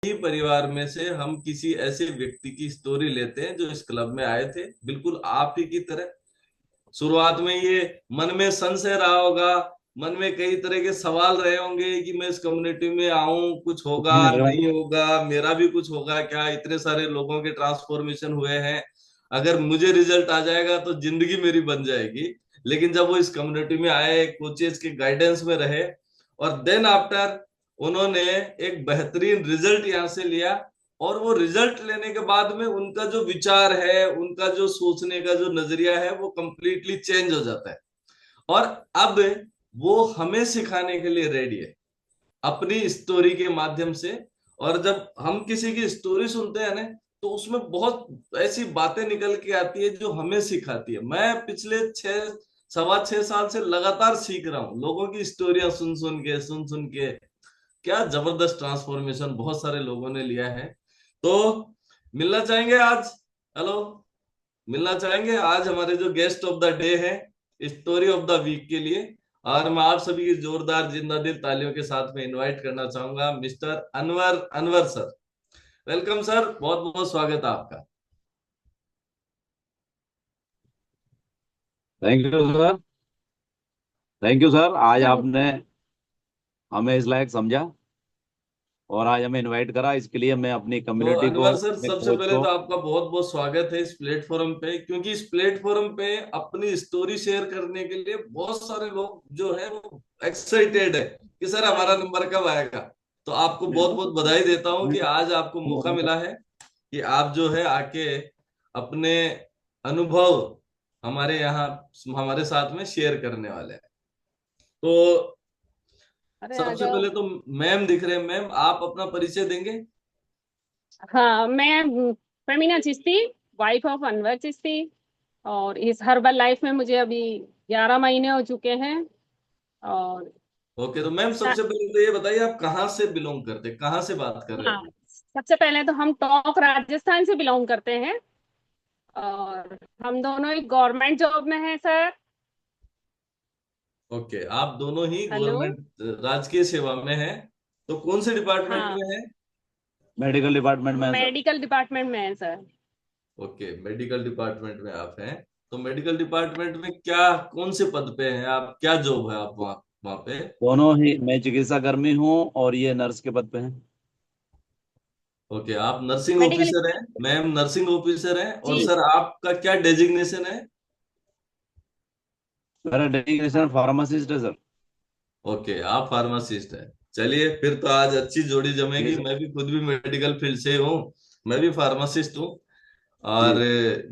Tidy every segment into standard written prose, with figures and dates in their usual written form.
ही परिवार में से हम किसी ऐसे व्यक्ति की स्टोरी लेते हैं जो इस क्लब में आए थे, बिल्कुल आप ही की तरह। शुरुआत में ये मन में संशय रहा होगा, मन में कई तरह के सवाल रहे होंगे कि मैं इस कम्युनिटी में आऊं, कुछ होगा नहीं होगा, मेरा भी कुछ होगा क्या, इतने सारे लोगों के ट्रांसफॉर्मेशन हुए हैं, अगर मुझे रिजल्ट आ जाएगा तो जिंदगी मेरी बन जाएगी। लेकिन जब वो इस कम्युनिटी में आए, कोचेस के गाइडेंस में रहे, और देन आफ्टर उन्होंने एक बेहतरीन रिजल्ट यहाँ से लिया। और वो रिजल्ट लेने के बाद में उनका जो विचार है, उनका जो सोचने का जो नजरिया है, वो कंप्लीटली चेंज हो जाता है। और अब वो हमें सिखाने के लिए रेडी है अपनी स्टोरी के माध्यम से। और जब हम किसी की स्टोरी सुनते हैं ना, तो उसमें बहुत ऐसी बातें निकल के आती है जो हमें सिखाती है। मैं पिछले 6 सवा 6 साल से लगातार सीख रहा हूँ, लोगों की स्टोरियां सुन सुन के क्या जबरदस्त ट्रांसफॉर्मेशन बहुत सारे लोगों ने लिया है। तो मिलना चाहेंगे आज। हेलो, मिलना चाहेंगे आज हमारे जो गेस्ट ऑफ द डे है, स्टोरी ऑफ द वीक के लिए। और मैं आप सभी की जोरदार जिंदा दिल तालियों के साथ में इनवाइट करना चाहूंगा mister Anwar Anwar sir. Welcome sir, बहुत बहुत स्वागत है आपका। Thank you sir. Thank you sir, आज हाँ। आपने हमें इस लायक समझा और आज हमें इनवाइट करा। इसके लिए मैं अपनी तो कम्युनिटी को, अनवर सर, अपने सबसे कोच पहले को। तो आपका बहुत बहुत स्वागत है इस प्लेटफॉर्म पे, क्योंकि इस प्लेटफॉर्म पे अपनी स्टोरी शेयर करने के लिए बहुत सारे लोग जो है वो एक्साइटेड है कि सर हमारा नंबर कब आएगा। तो आपको बहुत बहुत बधाई देता हूं कि आज आपको मौका मिला है कि आप जो है आके अपने अनुभव हमारे यहाँ हमारे साथ में शेयर करने वाले हैं। तो अरे आ सबसे जाओ। पहले तो मैम दिख रहे हैं, मैम आप अपना परिचय देंगे? हाँ, मैं फेमिना चिश्ती, वाइफ ऑफ अनवर चिश्ती। और इस हर्बल लाइफ में मुझे अभी 11 महीने हो चुके हैं। और ओके, तो मैम सबसे पहले तो ये बताइए आप कहाँ से बिलोंग करते हैं, कहाँ से बात कर रहे हाँ, हैं? सबसे पहले तो हम टोंक राजस्थान से बिलोंग करते हैं। और हम दोनों एक गवर्नमेंट जॉब में हैं सर। ओके, आप दोनों ही हेलो। गवर्नमेंट राजकीय सेवा में हैं। तो कौन से डिपार्टमेंट हाँ, में है? मेडिकल डिपार्टमेंट में है सर। मेडिकल डिपार्टमेंट में है सर। ओके, मेडिकल डिपार्टमेंट में आप हैं। तो मेडिकल डिपार्टमेंट में क्या, कौन से पद पे हैं आप, क्या जॉब है आप वहाँ वहाँ पे? दोनों ही, मैं चिकित्सा कर्मी हूँ और ये नर्स के पद पे हैं। ओके, आप नर्सिंग मेडिकल। ऑफिसर हैं, मैम नर्सिंग ऑफिसर हैं। और जी। सर आपका क्या डेजिग्नेशन है? मेरा डेडिकेशन फार्मासिस्ट है सर। ओके, आप फार्मासिस्ट हैं। चलिए, फिर तो आज अच्छी जोड़ी जी जमेगी। सर। मैं भी खुद भी मेडिकल फील्ड से हूँ, मैं भी फार्मासिस्ट हूँ। जी और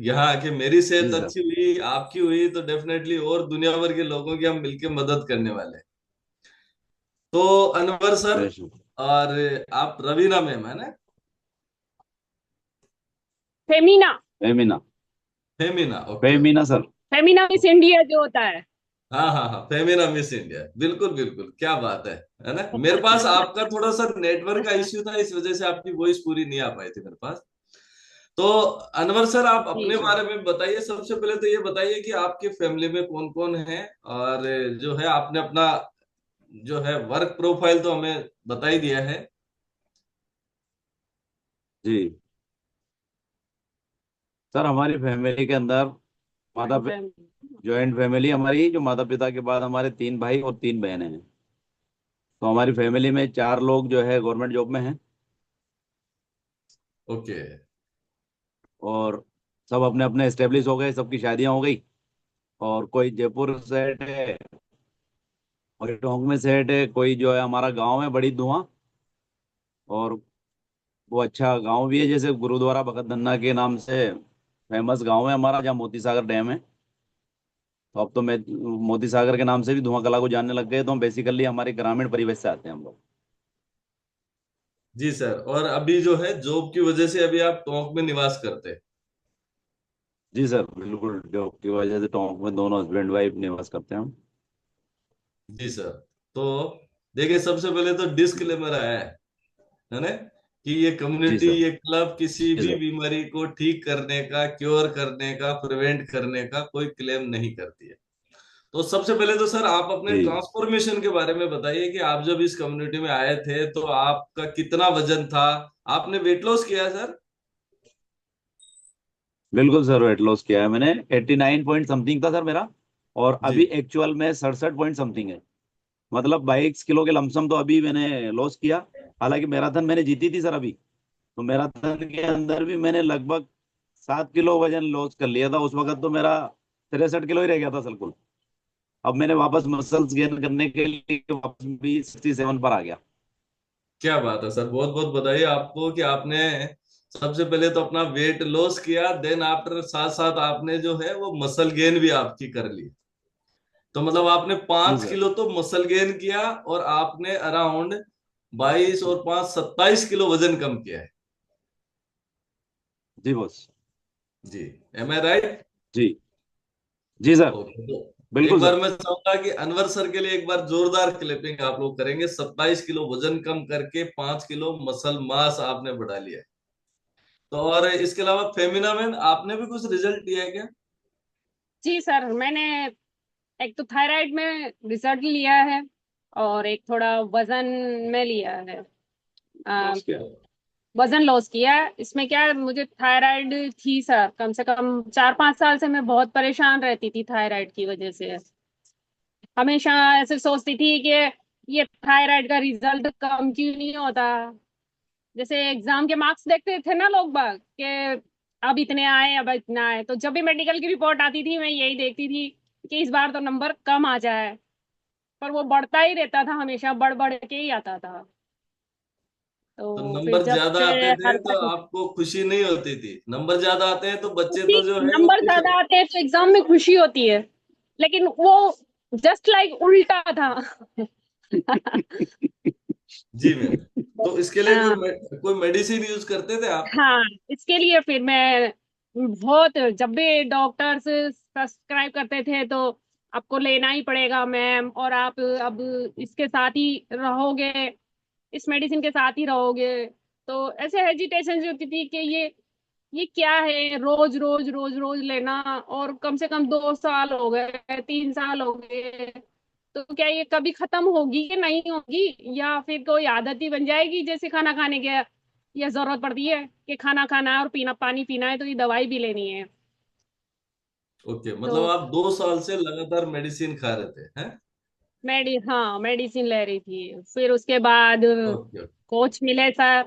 यहाँ आके मेरी जी सेहत सर। अच्छी हुई, आपकी हुई, तो डेफिनेटली और दुनिया भर के लोगों की हम मिलके मदद करने वाले हैं। तो अनवर सर, बेशक। और आप रवीना मैम है ना? Femina. Femina. Femina, okay. Femina sir. Femina miss India जो होता है। हाँ हाँ हाँ, फेमिना मिस इंडिया, बिल्कुल बिल्कुल, क्या बात है ना। मेरे पास आपका थोड़ा सा नेटवर्क का इश्यू था, इस वजह से आपकी वॉइस पूरी नहीं आ पाई थी मेरे पास। तो अनवर सर, आप जी अपने जी। बारे में बताइए। सबसे पहले तो ये बताइए कि आपके फैमिली में कौन कौन है, और जो है आपने अपना जो है वर्क प्रोफाइल तो हमें बता ही दिया है। जी सर, हमारी फैमिली के अंदर माता, जॉइंट फैमिली हमारी, जो माता पिता के बाद हमारे 3 भाई और 3 बहनें हैं। तो हमारी फैमिली में 4 लोग जो है गवर्नमेंट जॉब में हैं। ओके। और सब अपने अपने एस्टेब्लिश हो गए, सबकी शादियां हो गई। और कोई जयपुर सेट है, और टोंक में सेट है, कोई जो है हमारा गांव है बड़ी धुआं। और वो अच्छा गांव भी है, जैसे गुरुद्वारा भगत धन्ना के नाम से फेमस गांव है हमारा, जहाँ मोती सागर डैम है। तो अब तो मैं मोती सागर के नाम से भी धुआं कला को जानने लग गए। तो हम बेसिकली हमारे ग्रामीण परिवेश से आते हैं हम लोग। जी सर, और अभी जो है जॉब की वजह से अभी आप टोंक में निवास करते हैं? जी सर, बिल्कुल जॉब की वजह से टोंक में दोनों हस्बैंड वाइफ निवास करते हैं हम। जी सर। तो देखिए, सबसे पहले तो डिस्क्लेमर है ना, कि ये जी कम्युनिटी, सर। ये क्लब किसी जी भी सर। बीमारी को ठीक करने का, क्योर करने का, प्रिवेंट करने का कोई क्लेम नहीं करती है। तो सबसे पहले तो सर आप अपने जी ट्रांसफॉर्मेशन के बारे में बताइए कि आप जब इस कम्युनिटी में आए थे तो आपका कितना वजन था, आपने वेट लॉस किया है सर? बिल्कुल सर, वेट लॉस किया है मैंने। 89 पॉइंट समथिंग था सर मेरा, और जी। अभी एक्चुअल में 67 पॉइंट समथिंग है। मतलब 22 किलो के लमसम तो अभी मैंने लॉस किया। हालांकि मैराथन मैंने जीती थी सर अभी, तो मैराथन के अंदर भी मैंने लगभग 7 किलो वजन लॉस कर लिया था। उस वक्त तो मेरा 63 किलो ही रह गया था सर कुल। अब मैंने वापस मसल्स गेन करने के लिए वापस भी 67 पर आ गया। क्या बात है सर, बहुत बहुत बधाई आपको कि आपने सबसे पहले तो अपना वेट लॉस किया, देन आफ्टर साथ साथ आपने जो है वो मसल गेन भी आपकी कर ली। तो मतलब आपने जी पांच सर। किलो तो मसल गेन किया, और आपने अराउंड 22 और 5 27 किलो वजन कम किया है। जी बॉस। जी। एम आई राइट? जी। जी सर। ओके, तो एक बिल्कुल बार सर। मैं चाहूंगा कि अनवर सर के लिए एक बार जोरदार क्लिपिंग आप लोग करेंगे। 27 किलो वजन कम करके 5 किलो मसल मास आपने बढ़ा लिया है। तो और इसके अलावा फेमिना मैन, आपने भी कुछ रिजल्ट दिया है क्या? जी सर, मैंने एक तो थायराइड में रिजल्ट लिया है, और एक थोड़ा वजन में लिया है। अ, लॉस किया। वजन लॉस किया है। इसमें क्या है, मुझे थायराइड थी सर, कम से कम 4-5 साल से मैं बहुत परेशान रहती थी थायराइड की वजह से। हमेशा ऐसे सोचती थी कि ये थायराइड का रिजल्ट कम क्यों नहीं होता। जैसे एग्जाम के मार्क्स देखते थे ना लोग बाग के, अब इतने आए, अब इतना आए, तो जब भी मेडिकल की रिपोर्ट आती थी मैं यही देखती थी कि इस बार तो नंबर कम आ जाए। पर वो बढ़ता ही रहता था, हमेशा बढ़ बढ़ के ही आता था। तो तो फिर नंबर जब ज्यादा से आते थे हर तो बार आपको खुशी नहीं होती थी? नंबर ज्यादा आते हैं तो बच्चे खुशी, तो जो है वो नंबर खुश ज्यादा रहते आते हैं तो एग्जाम में खुशी होती है, लेकिन वो जस्ट लाइक उल्टा था। हैं। जी मैम। तो इसके लिए हाँ। कोई मेडिसिन यूज करते थे आप? हाँ, इसके लिए फिर मैं बहुत, जब भी डॉक्टर्स सब्सक्राइब करते थे तो आपको लेना ही पड़ेगा मैम, और आप अब इसके साथ ही रहोगे, इस मेडिसिन के साथ ही रहोगे। तो ऐसे हेजिटेशन होती थी कि ये क्या है, रोज रोज रोज रोज लेना, और कम से कम 2 साल हो गए, 3 साल हो गए। तो क्या ये कभी खत्म होगी कि नहीं होगी, या फिर कोई आदत ही बन जाएगी, जैसे खाना खाने के ये जरूरत पड़ती है कि खाना खाना है और पीना पानी पीना है तो ये दवाई भी लेनी है। ओके, मतलब तो आप 2 साल से लगातार मेडिसिन खा रहे थे हैं? हाँ, मेडिसिन ले रही थी। फिर उसके बाद ओके। कोच मिले सर,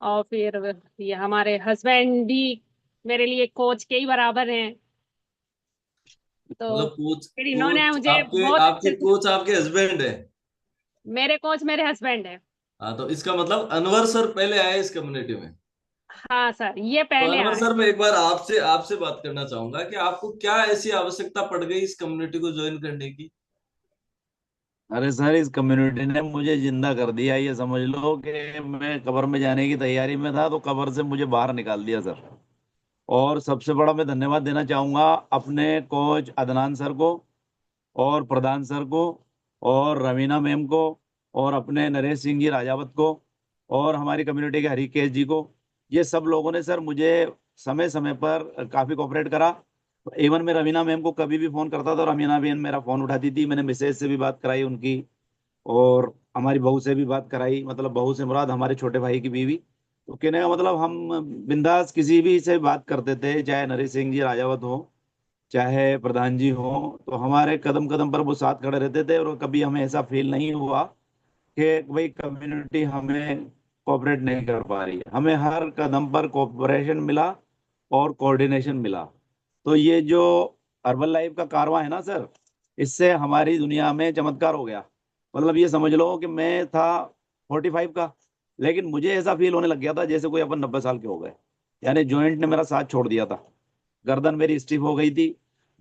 और फिर ये हमारे हस्बैंड भी मेरे लिए कोच के ही बराबर हैं। तो मतलब कोच फिर इन्होंने कोच मुझे आपके बहुत अच्छे आपके से, कोच आपके हस्बैंड है? मेरे कोच मेरे हस्बैंड है। हाँ, तो इसका मतलब अनवर सर पहले आए इस कम्युनिटी में। हाँ सर, ये तो पहले अनवर आए। सर, मैं एक बार आपसे आपसे बात करना चाहूंगा कि आपको क्या ऐसी आवश्यकता पड़ गई इस कम्युनिटी को ज्वाइन करने की? अरे सर, इस कम्युनिटी ने मुझे जिंदा कर दिया। ये समझ लो कि मैं कब्र में जाने की तैयारी में था, तो कब्र से मुझे बाहर निकाल दिया सर। और सबसे बड़ा मैं धन्यवाद देना चाहूंगा अपने कोच अदनान सर को, और प्रधान सर को, और रवीना मैम को, और अपने नरेश सिंह जी राजावत को, और हमारी कम्युनिटी के हरिकेश जी को। ये सब लोगों ने सर मुझे समय समय पर काफी कोऑपरेट करा। इवन मैं रवीना मैम को कभी भी फोन करता था, और रवीना मैम मेरा फोन उठाती थी। मैंने मिसेज से भी बात कराई उनकी, और हमारी बहू से भी बात कराई। मतलब बहू से मुराद हमारे छोटे भाई की बीवी। तो कहने का मतलब हम बिंदास किसी भी से बात करते थे, चाहे नरेश सिंह जी राजावत हो, चाहे प्रधान जी हो। तो हमारे कदम कदम पर वो साथ खड़े रहते थे, और कभी हमें ऐसा फील नहीं हुआ कि भाई कम्युनिटी हमें कोऑपरेट नहीं कर पा रही है। हमें हर कदम पर कोऑपरेशन मिला और कोऑर्डिनेशन मिला। तो ये जो अर्बन लाइफ का कारवां है ना सर, इससे हमारी दुनिया में चमत्कार हो गया। मतलब ये समझ लो कि मैं था 45 का, लेकिन मुझे ऐसा फील होने लग गया था जैसे कोई अपन 90 साल के हो गए। यानी जॉइंट ने मेरा साथ छोड़ दिया था। गर्दन मेरी स्टिफ हो गई थी।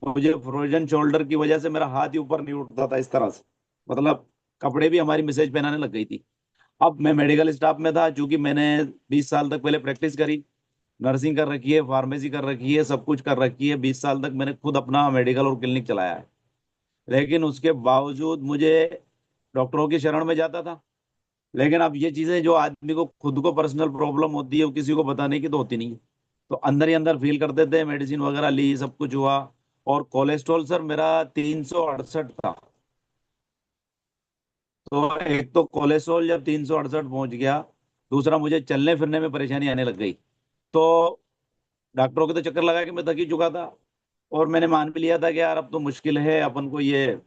मुझे फ्रोजन शोल्डर की वजह से मेरा हाथ ही ऊपर नहीं उठता था इस तरह से। मतलब कपड़े भी हमारी मिसेज पहनाने लग गई थी। अब मैं मेडिकल स्टाफ में था, चूंकि मैंने 20 साल तक पहले प्रैक्टिस करी, नर्सिंग कर रखी है, फार्मेसी कर रखी है, सब कुछ कर रखी है। 20 साल तक मैंने खुद अपना मेडिकल और क्लिनिक चलाया है। लेकिन उसके बावजूद मुझे डॉक्टरों की शरण में जाता था। लेकिन अब ये चीजें जो आदमी को खुद को पर्सनल प्रॉब्लम होती है, वो किसी को बताने की तो होती नहीं है। तो अंदर ही अंदर फील करते थे, मेडिसिन वगैरह ली, सब कुछ हुआ। और कोलेस्ट्रॉल सर मेरा 368 था। तो एक तो कोलेस्ट्रॉल जब 368 पहुंच गया, दूसरा मुझे चलने फिरने में परेशानी आने लग गई। तो डॉक्टरों के तो चक्कर लगा कि मैं थक ही चुका था, और मैंने मान भी लिया था कि यार अब तो मुश्किल है अपन को, ये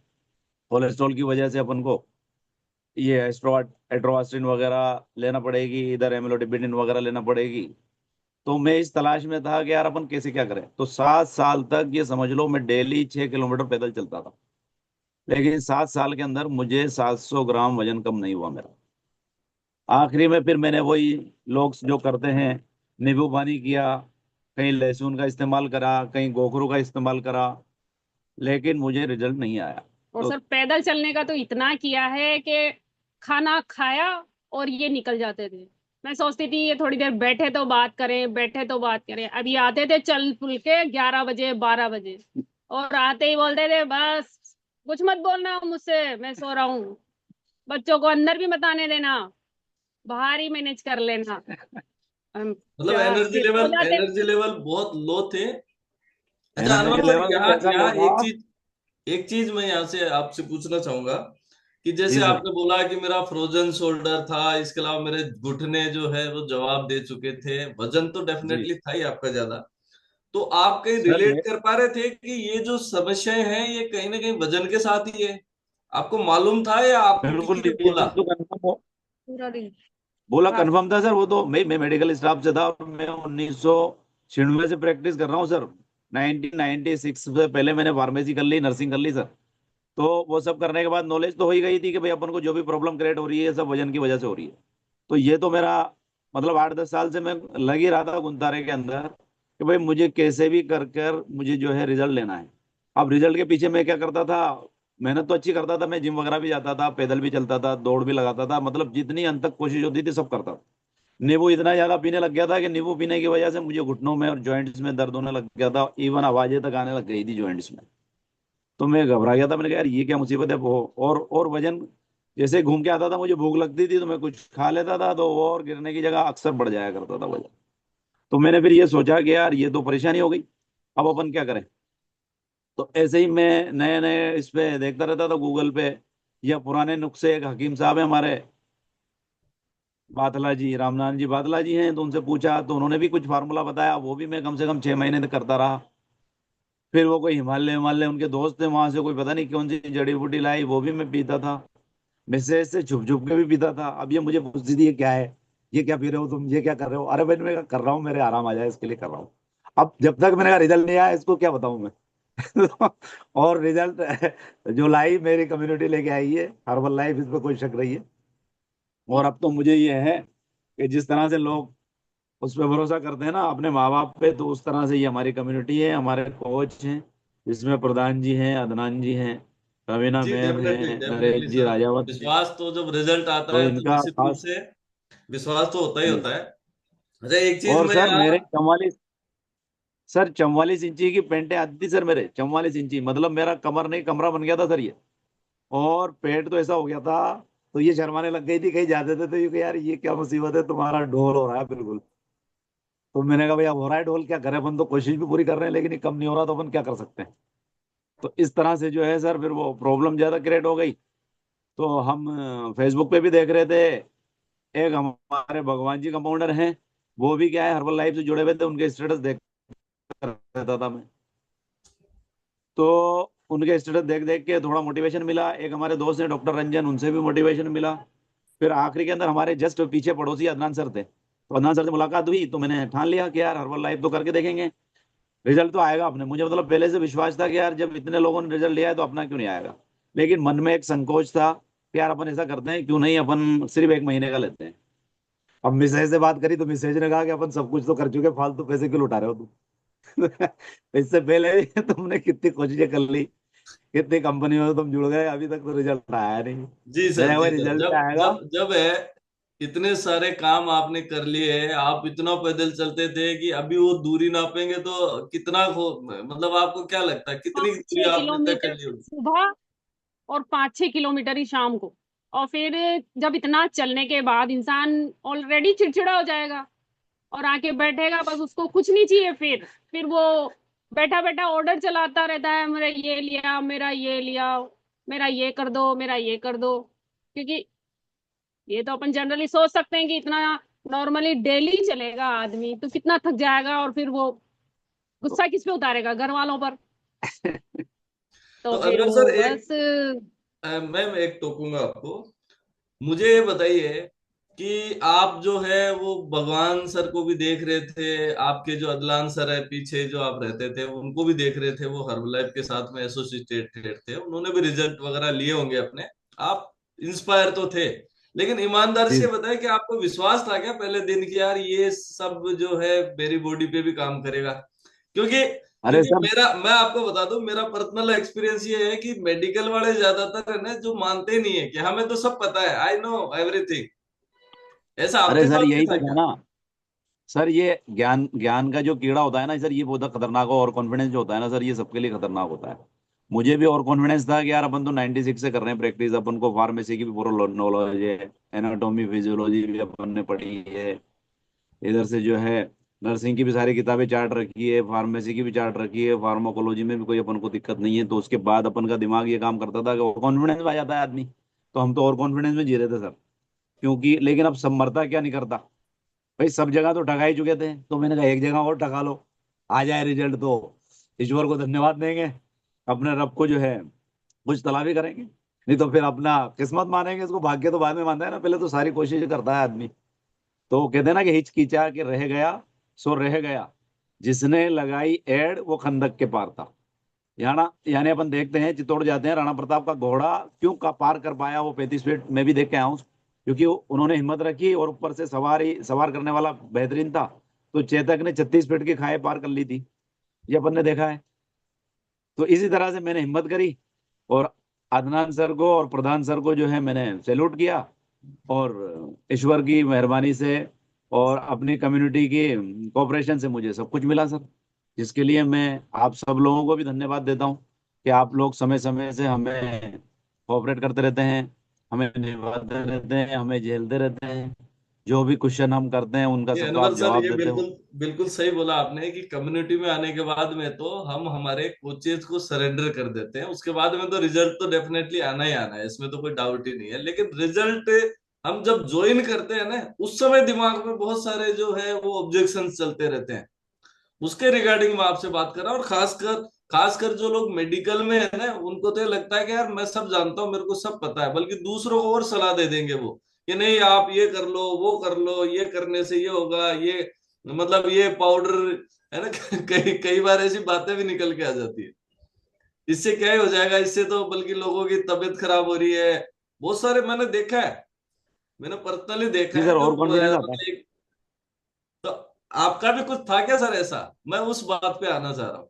कोलेस्ट्रॉल की वजह से अपन को ये एट्रोवास्टिन वगैरह लेना पड़ेगी, इधर एमिलोडिपिडिन वगैरह लेना पड़ेगी। तो मैं इस तलाश में था कि यार अपन कैसे क्या करें। तो 7 साल तक ये समझ लो मैं डेली 6 किलोमीटर पैदल चलता था, लेकिन 7 साल के अंदर मुझे 700 ग्राम वजन कम नहीं हुआ मेरा। आखिरी में फिर मैंने वही लोग जो करते हैं, नींबू पानी किया, कहीं लहसुन का इस्तेमाल करा, कहीं गोखरू का इस्तेमाल करा, लेकिन मुझे रिजल्ट नहीं आया। और तो सर पैदल चलने का तो इतना किया है कि खाना खाया और ये निकल जाते थे। मैं सोचती थी ये थोड़ी देर बैठे तो बात करें, बैठे तो बात करें। अभी आते थे चल फुल के 11 बजे 12 बजे, और आते ही बोलते थे बस कुछ मत बोलना मुझसे, मैं सो रहा हूँ। बच्चों को अंदर भी मत आने देना, बाहर ही मैनेज कर लेना। मतलब एनर्जी फिर सो लेवल, जाते एनर्जी थे। लेवल बहुत लो थे। अच्छा एनर्जी अनवर सर, लेवल यहाँ ऐसा लो यहाँ था। एक चीज मैं यहाँ से आपसे पूछना चाहूंगा कि जैसे जी सर। आपने बोला कि मेरा फ्रोजन शोल्डर था, इसके अलावा मेरे घुटने जो है वो जवाब दे चुके थे, वजन तो जी डेफिनेटली था ही आपका ज्यादा। तो आप कहीं सर रिलेट कर पा रहे थे कि ये जो समस्याएं हैं ये कहीं ना कहीं वजन के साथ ही है? आपको मालूम था या आपको किसी बिल्कुल, ने ये बोला? तो कंफर्म पूरा दिन बोला, रात। कंफर्म था सर। वो तो मैं मेडिकल स्टाफ से था, और मैं 1996 से प्रैक्टिस कर रहा हूँ सर। 1996 से पहले मैंने फार्मेसी कर ली, नर्सिंग कर ली सर। तो वो सब करने के बाद नॉलेज तो हो ही गई थी कि भाई अपन को जो भी प्रॉब्लम क्रिएट हो रही है सब वजन की वजह से हो रही है। तो ये तो मेरा मतलब 8-10 साल से मैं लग ही रहा था गुंतारे के अंदर कि भाई मुझे कैसे भी कर कर मुझे जो है रिजल्ट लेना है। अब रिजल्ट के पीछे मैं क्या करता था, मेहनत तो अच्छी करता था, मैं जिम वगैरह भी जाता था, पैदल भी चलता था, दौड़ भी लगाता था, मतलब जितनी अंत तक कोशिश होती थी सब करता था। नींबू इतना ज्यादा पीने लग गया था कि नींबू पीने की वजह से मुझे घुटनों में और जॉइंट्स में दर्द होने लग गया था, इवन आवाजें तक आने लग गई थी जॉइंट्स में। तो मैं घबरा गया था, मैंने कहा यार ये क्या मुसीबत है। वो और वजन जैसे घूम के आता था, मुझे भूख लगती थी तो मैं कुछ खा लेता था, तो वो और गिरने की जगह अक्सर बढ़ जाया करता था वजन। तो मैंने फिर ये सोचा कि यार ये तो परेशानी हो गई, अब अपन क्या करें। तो ऐसे ही मैं नए नए इस पे देखता रहता था गूगल पे, या पुराने नुस्खे, एक हकीम साहब है हमारे, बातला जी, रामनाथ जी बातला जी हैं, तो उनसे पूछा तो उन्होंने भी कुछ फार्मूला बताया, वो भी मैं कम से कम 6 महीने तक करता रहा। फिर वो कोई हिमालय हिमालय उनके दोस्त थे वहां से, कोई पता नहीं कौन सी जड़ी बूटी लाई, वो भी मैं पीता था। मैसेज से छुप छुप के भी पीता था। अब ये मुझे पूछती थी ये क्या है, ये क्या पी रहे हो तुम, ये क्या कर रहे हो। अरे भाई मैं कर रहा हूँ, मेरे आराम आ जाए इसके लिए कर रहा हूँ। अब जब तक मेरा रिजल्ट नहीं आया इसको क्या बताऊं मैं। और रिजल्ट जो लाई मेरी कम्युनिटी लेके आई है, हर्बल लाइफ, इस पे कोई शक नहीं है। और अब तो मुझे ये है कि जिस तरह से लोग उस पर भरोसा करते हैं ना अपने माँ बाप पे, तो उस तरह से ये हमारी कम्युनिटी है, हमारे कोच हैं, जिसमें प्रधान जी हैं, अदनान जी हैं, रवीना जी मैम डेफिनेटली हैं, नरेश डेफिनेटली जी सर। राजावत जी। विश्वास तो जब रिजल्ट आता तो है तो इनका निश्चित रूप खास। से विश्वास तो होता ही जी। होता है। अच्छा एक चीज और मैं सर यहाँ, मेरे 44 इंची की पेंटें आती थी सर मेरे, 44 इंची, मतलब मेरा कमर नहीं कमरा बन गया था सर ये। और पेट तो ऐसा हो गया था, तो ये शर्माने लग गई थी कहीं जाते थे तो ये कि यार ये क्या मुसीबत है, तुम्हारा ढोल हो रहा है बिल्कुल। तो मैंने कहा भैया हो रहा है ढोल, क्या करें, अपन तो कोशिश भी पूरी कर रहे हैं लेकिन ये कम नहीं हो रहा, तो अपन क्या कर सकते हैं। तो इस तरह से जो है सर फिर वो प्रॉब्लम ज्यादा क्रिएट हो गई। तो हम फेसबुक पे भी देख रहे थे, एक हमारे भगवान जी कंपाउंडर हैं, वो भी क्या है हर्बल लाइफ से जुड़े हुए थे, उनके स्टेटस देख रहता था मैं। तो उनके स्टेटस देख देख के थोड़ा मोटिवेशन मिला, एक हमारे दोस्त हैं डॉक्टर रंजन, उनसे भी मोटिवेशन मिला। फिर आखिरी के अंदर हमारे जस्ट पीछे पड़ोसी अदनान सर थे, तो अदनान सर से मुलाकात हुई, तो मैंने ठान लिया कि यार हर्बल लाइफ तो करके देखेंगे, रिजल्ट तो आएगा अपने। मुझे मतलब पहले से विश्वास था कि यार जब इतने लोगों ने रिजल्ट लिया है तो अपना क्यों नहीं आएगा। लेकिन मन में एक संकोच था कि यार अपन ऐसा करते हैं क्यों नहीं, अपन सिर्फ 1 महीने का लेते हैं। अब मिसेज से बात करी तो मिसेज ने कहा कि अपन सब कुछ तो कर चुके, फालतू पैसे क्यों लुटा रहे हो तुम। इससे पहले तुमने कितनी कोशिशें कर ली, कितनी कंपनी में तुम जुड़ गए, अभी तक तो रिजल्ट आया नहीं। जी सर, मैंने कहा जी भाई सर, रिजल्ट जब आएगा। जब जब है इतने सारे काम आपने कर लिए हैं, आप इतना पैदल चलते थे कि अभी वो दूरी नापेंगे तो कितना हो, मतलब आपको क्या लगता है कितनी पाँच दूरी छह आपने तय कर किलोमीटर ली होगी? सुबह और 5-6 किलोमीटर ही शाम को। और फिर जब इतना चलने के बाद इंसान ऑलरेडी चिड़चिड़ा हो जाएगा और आके बैठेगा, बस उसको कुछ नहीं चाहिए। फिर वो बैठा बैठा ऑर्डर चलाता रहता है, मेरा ये लिया, मेरा ये लिया, मेरा ये कर दो, मेरा ये कर दो। क्योंकि ये तो अपन जनरली सोच सकते हैं कि इतना नॉर्मली डेली चलेगा आदमी तो कितना थक जाएगा, और फिर वो तो गुस्सा किस पे उतारेगा, घर वालों पर। तो तो फिर अनवर वो सर एक, बस। मैम एक टोकूंगा आपको। मुझे ये बताइए कि आप जो है वो भगवान सर को भी देख रहे थे, आपके जो अदलान सर है पीछे जो आप रहते थे उनको भी देख रहे थे, वो हर्बलाइफ के साथ में एसोसिएटेड थे, उन्होंने भी रिजल्ट वगैरह लिए होंगे अपने। आप इंस्पायर तो थे, लेकिन ईमानदारी से जी। बताएं कि आपको विश्वास था क्या पहले दिन की, यार ये सब जो है मेरी बॉडी पे भी काम करेगा? क्योंकि अरे क्योंकि सर, मेरा, मैं आपको बता दूं, मेरा पर्सनल एक्सपीरियंस ये है कि मेडिकल वाले ज्यादातर है ना जो मानते नहीं है कि हमें तो सब पता है, आई नो एवरीथिंग। ऐसा अरे आपके सर साथ भी यही था तो था क्या? ना सर। ये ज्ञान ज्ञान का जो कीड़ा होता है ना सर, ये बहुत खतरनाक हो। और कॉन्फिडेंस जो होता है ना सर, ये सबके लिए खतरनाक होता है। मुझे भी और कॉन्फिडेंस था कि यार अपन तो 96 से कर रहे हैं प्रैक्टिस, अपन को फार्मेसी की भी पूरा नॉलेज है, एनाटॉमी फिजियोलॉजी भी अपन ने पढ़ी है, इधर से जो है नर्सिंग की भी सारी किताबें चार्ट रखी है, फार्मेसी की भी चार्ट रखी है, फार्माकोलॉजी में भी कोई अपन को दिक्कत नहीं है। तो उसके बाद अपन का दिमाग ये काम करता था कि कॉन्फिडेंस आ जाता है आदमी। तो हम तो और कॉन्फिडेंस में जी रहे थे सर। क्योंकि लेकिन अब सब मरता क्या नहीं करता भाई, सब जगह तो ठगा ही चुके थे, तो मैंने कहा एक जगह और ठगा लो, आ जाए रिजल्ट तो ईश्वर को धन्यवाद देंगे, अपने रब को जो है कुछ तलावी करेंगे, नहीं तो फिर अपना किस्मत मानेंगे। इसको भाग्य तो बाद में मानता है ना, पहले तो सारी कोशिश करता है आदमी। तो कहते हैं ना कि हिचकिचा के रह गया सो रह गया, जिसने लगाई एड़ वो खंदक के पार था। यानी अपन देखते हैं, चित्तौड़ जाते हैं, राणा प्रताप का घोड़ा क्यों का पार कर पाया वो 35 फीट, मैं भी देख के आया हूँ। क्योंकि उन्होंने हिम्मत रखी और ऊपर से सवार करने वाला बेहतरीन था। तो चेतक ने 36 फीट की खाई पार कर ली थी, ये अपन ने देखा है। तो इसी तरह से मैंने हिम्मत करी, और अदनान सर को और प्रधान सर को जो है मैंने सैल्यूट किया। और ईश्वर की मेहरबानी से और अपनी कम्युनिटी की कोऑपरेशन से मुझे सब कुछ मिला सर, जिसके लिए मैं आप सब लोगों को भी धन्यवाद देता हूँ कि आप लोग समय समय से हमें कोऑपरेट करते रहते हैं, हमें निभाते रहते हैं, हमें झेलते रहते हैं। जो भी क्वेश्चन हम करते हैं उनका ये सबका अनवर आप सर, जवाब ये देते हो। बिल्कुल बिल्कुल सही बोला आपने कि कम्युनिटी में आने के बाद में तो हम हमारे कोचेज को सरेंडर कर देते हैं, उसके बाद में तो रिजल्ट तो डेफिनेटली आना ही आना है, इसमें तो कोई डाउट ही नहीं है। लेकिन रिजल्ट हम जब ज्वाइन करते हैं ना, उस समय दिमाग में बहुत सारे जो है वो ऑब्जेक्शन चलते रहते हैं। उसके रिगार्डिंग मैं आपसे बात कर रहा हूँ, और खासकर जो लोग मेडिकल में है ना, उनको तो ये लगता है कि यार मैं सब जानता हूँ, मेरे को सब पता है, बल्कि दूसरों को और सलाह दे देंगे वो कि नहीं आप ये कर लो, वो कर लो, ये करने से ये होगा, ये मतलब ये पाउडर है ना। कई कई बार ऐसी बातें भी निकल के आ जाती है, इससे क्या ही हो जाएगा, इससे तो बल्कि लोगों की तबीयत खराब हो रही है। बहुत सारे मैंने देखा है, मैंने पर्सनली देखा जी है सर, जो और कॉन्फिडेंस आता है। मतलब तो आपका भी कुछ था क्या सर ऐसा? मैं उस बात पे आना चाह रहा हूँ।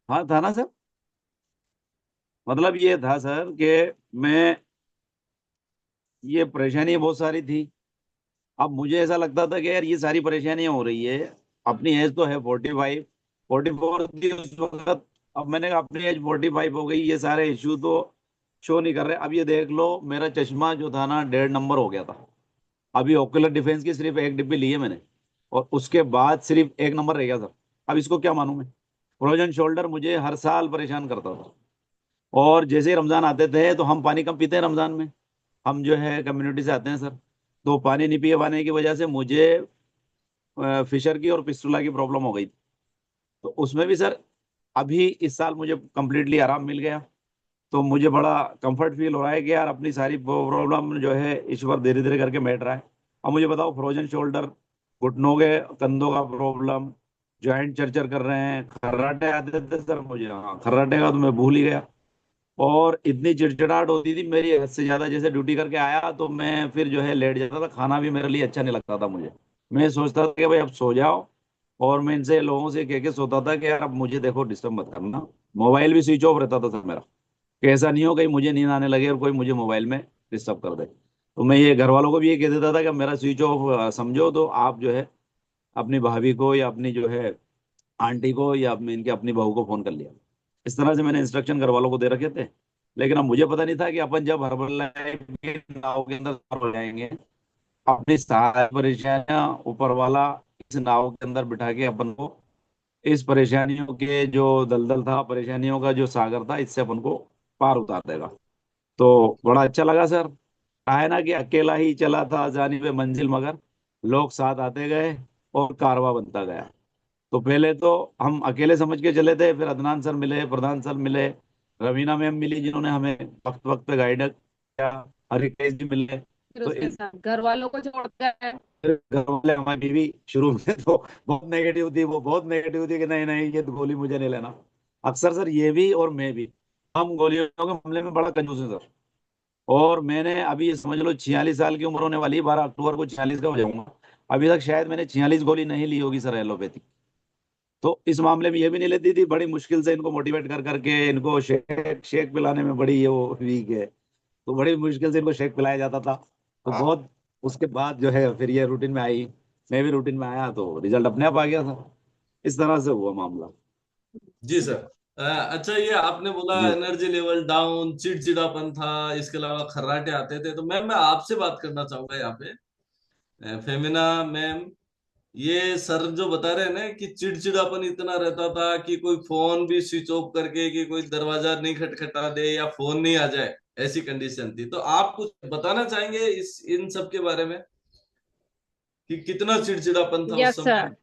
हाँ था ना सर। मतलब ये था सर कि मैं, ये परेशानी बहुत सारी थी। अब मुझे ऐसा लगता था कि यार ये सारी परेशानियां हो रही है, अपनी एज तो है 45, 44 थी उस वक्त। अब मैंने कहा अपनी एज 45 हो गई, ये सारे इश्यू तो शो नहीं कर रहे। अब ये देख लो, मेरा चश्मा जो था ना 1.5 नंबर हो गया था। अभी ओकुलर डिफेंस की सिर्फ एक डिब्बी ली है मैंने, और उसके बाद सिर्फ 1 नंबर रह गया सर। अब इसको क्या मानूं मैं। फ्रोजन शोल्डर मुझे हर साल परेशान करता था। और जैसे ही रमजान आते थे तो हम पानी कम पीते हैं रमजान में, हम जो है कम्युनिटी से आते हैं सर। तो पानी नहीं पी पाने की वजह से मुझे फिशर की और पिस्टुला की प्रॉब्लम हो गई। तो उसमें भी सर अभी इस साल मुझे कंप्लीटली आराम मिल गया। तो मुझे बड़ा कंफर्ट फील हो रहा है कि यार अपनी सारी प्रॉब्लम जो है ईश्वर धीरे धीरे करके मिट रहा है। अब मुझे बताओ, फ्रोजन शोल्डर, घुटनों के कंधों का प्रॉब्लम, जॉइंट चरचर कर रहे हैं, खर्राटे आते थे सर मुझे, हाँ खर्राटे का तो मैं भूल ही गया। और इतनी चिड़चिड़ाहट होती थी मेरी हद से ज्यादा, जैसे ड्यूटी करके आया तो मैं फिर जो है लेट जाता था, खाना भी मेरे लिए अच्छा नहीं लगता था मुझे। मैं सोचता था कि भाई अब सो जाओ, और मैं इनसे लोगों से कह के सोता था कि यार अब मुझे देखो डिस्टर्ब मत करना। मोबाइल भी स्विच ऑफ रहता था सर मेरा, कि ऐसा नहीं हो कहीं मुझे नींद आने लगे और कोई मुझे मोबाइल में डिस्टर्ब कर दे। तो मैं ये घर वालों को भी ये कह देता था कि मेरा स्विच ऑफ समझो, तो आप जो है अपनी भाभी को या अपनी जो है आंटी को या अपनी इनके अपनी बहू को फोन कर लिया। इस तरह से मैंने इंस्ट्रक्शन घर वालों को दे रखे थे। लेकिन अब मुझे पता नहीं था कि अपन जब हर्बल लाइफ के नाव के अंदर सवार हो जाएंगे, अपनी सारी परेशानियां ऊपर वाला इस नाव के अंदर बिठा के अपन को इस परेशानियों के जो दलदल था, परेशानियों का जो सागर था, इससे अपन को पार उतार देगा। तो बड़ा अच्छा लगा सर। है ना कि अकेला ही चला था जानिबे मंजिल मगर, लोग साथ आते गए और कारवां बनता गया। तो पहले तो हम अकेले समझ के चले थे, फिर अदनान सर मिले, प्रधान सर मिले, रवीना मैम मिली जिन्होंने हमें वक्त वक्त पे गाइड किया, हरिकेश जी मिले। फिर तो उसके इस साथ घर वालों को जोड़कर है। फिर घर वाले, हमारी बीवी शुरू में तो बहुत नेगेटिव थी, वो बहुत नेगेटिव थी कि नहीं नहीं ये तो गोली मुझे नहीं लेना। अक्सर सर ये भी और मैं भी, हम गोलियों के मामले में बड़ा कंजूस है सर। और मैंने अभी ये समझ लो 46 साल की उम्र होने वाली है, 12 अक्टूबर को 46 का हो जाऊंगा। अभी तक शायद मैंने 46 गोली नहीं ली होगी सर एलोपैथी। तो इस मामले में ये भी नहीं लेती थी, बड़ी मुश्किल से इनको मोटिवेट कर करके, इनको शेक शेक पिलाने में बड़ी ये वो वीक है, तो बड़ी मुश्किल से इनको शेक पिलाया जाता था। तो बहुत, उसके बाद जो है फिर ये रूटीन में आई, मैं भी रूटीन में आया तो रिजल्ट अपने आप आ गया था। इस तरह से हुआ मामला। जी सर। अच्छा, ये आपने बोला जी एनर्जी लेवल डाउन, चिड़चिड़ापन था, इसके अलावा खर्राटे आते थे, तो मैम मैं आपसे बात करना चाहूंगा यहाँ पे। फेमिना मैम, ये सर जो बता रहे हैं ना कि चिड़चिड़ापन इतना रहता था कि कोई फोन भी स्विच ऑफ करके, कि कोई दरवाजा नहीं खटखटा दे या फोन नहीं आ जाए, ऐसी कंडीशन थी। तो आप कुछ बताना चाहेंगे इस इन सब के बारे में कि कितना चिड़चिड़ापन था उस यस समय? सर।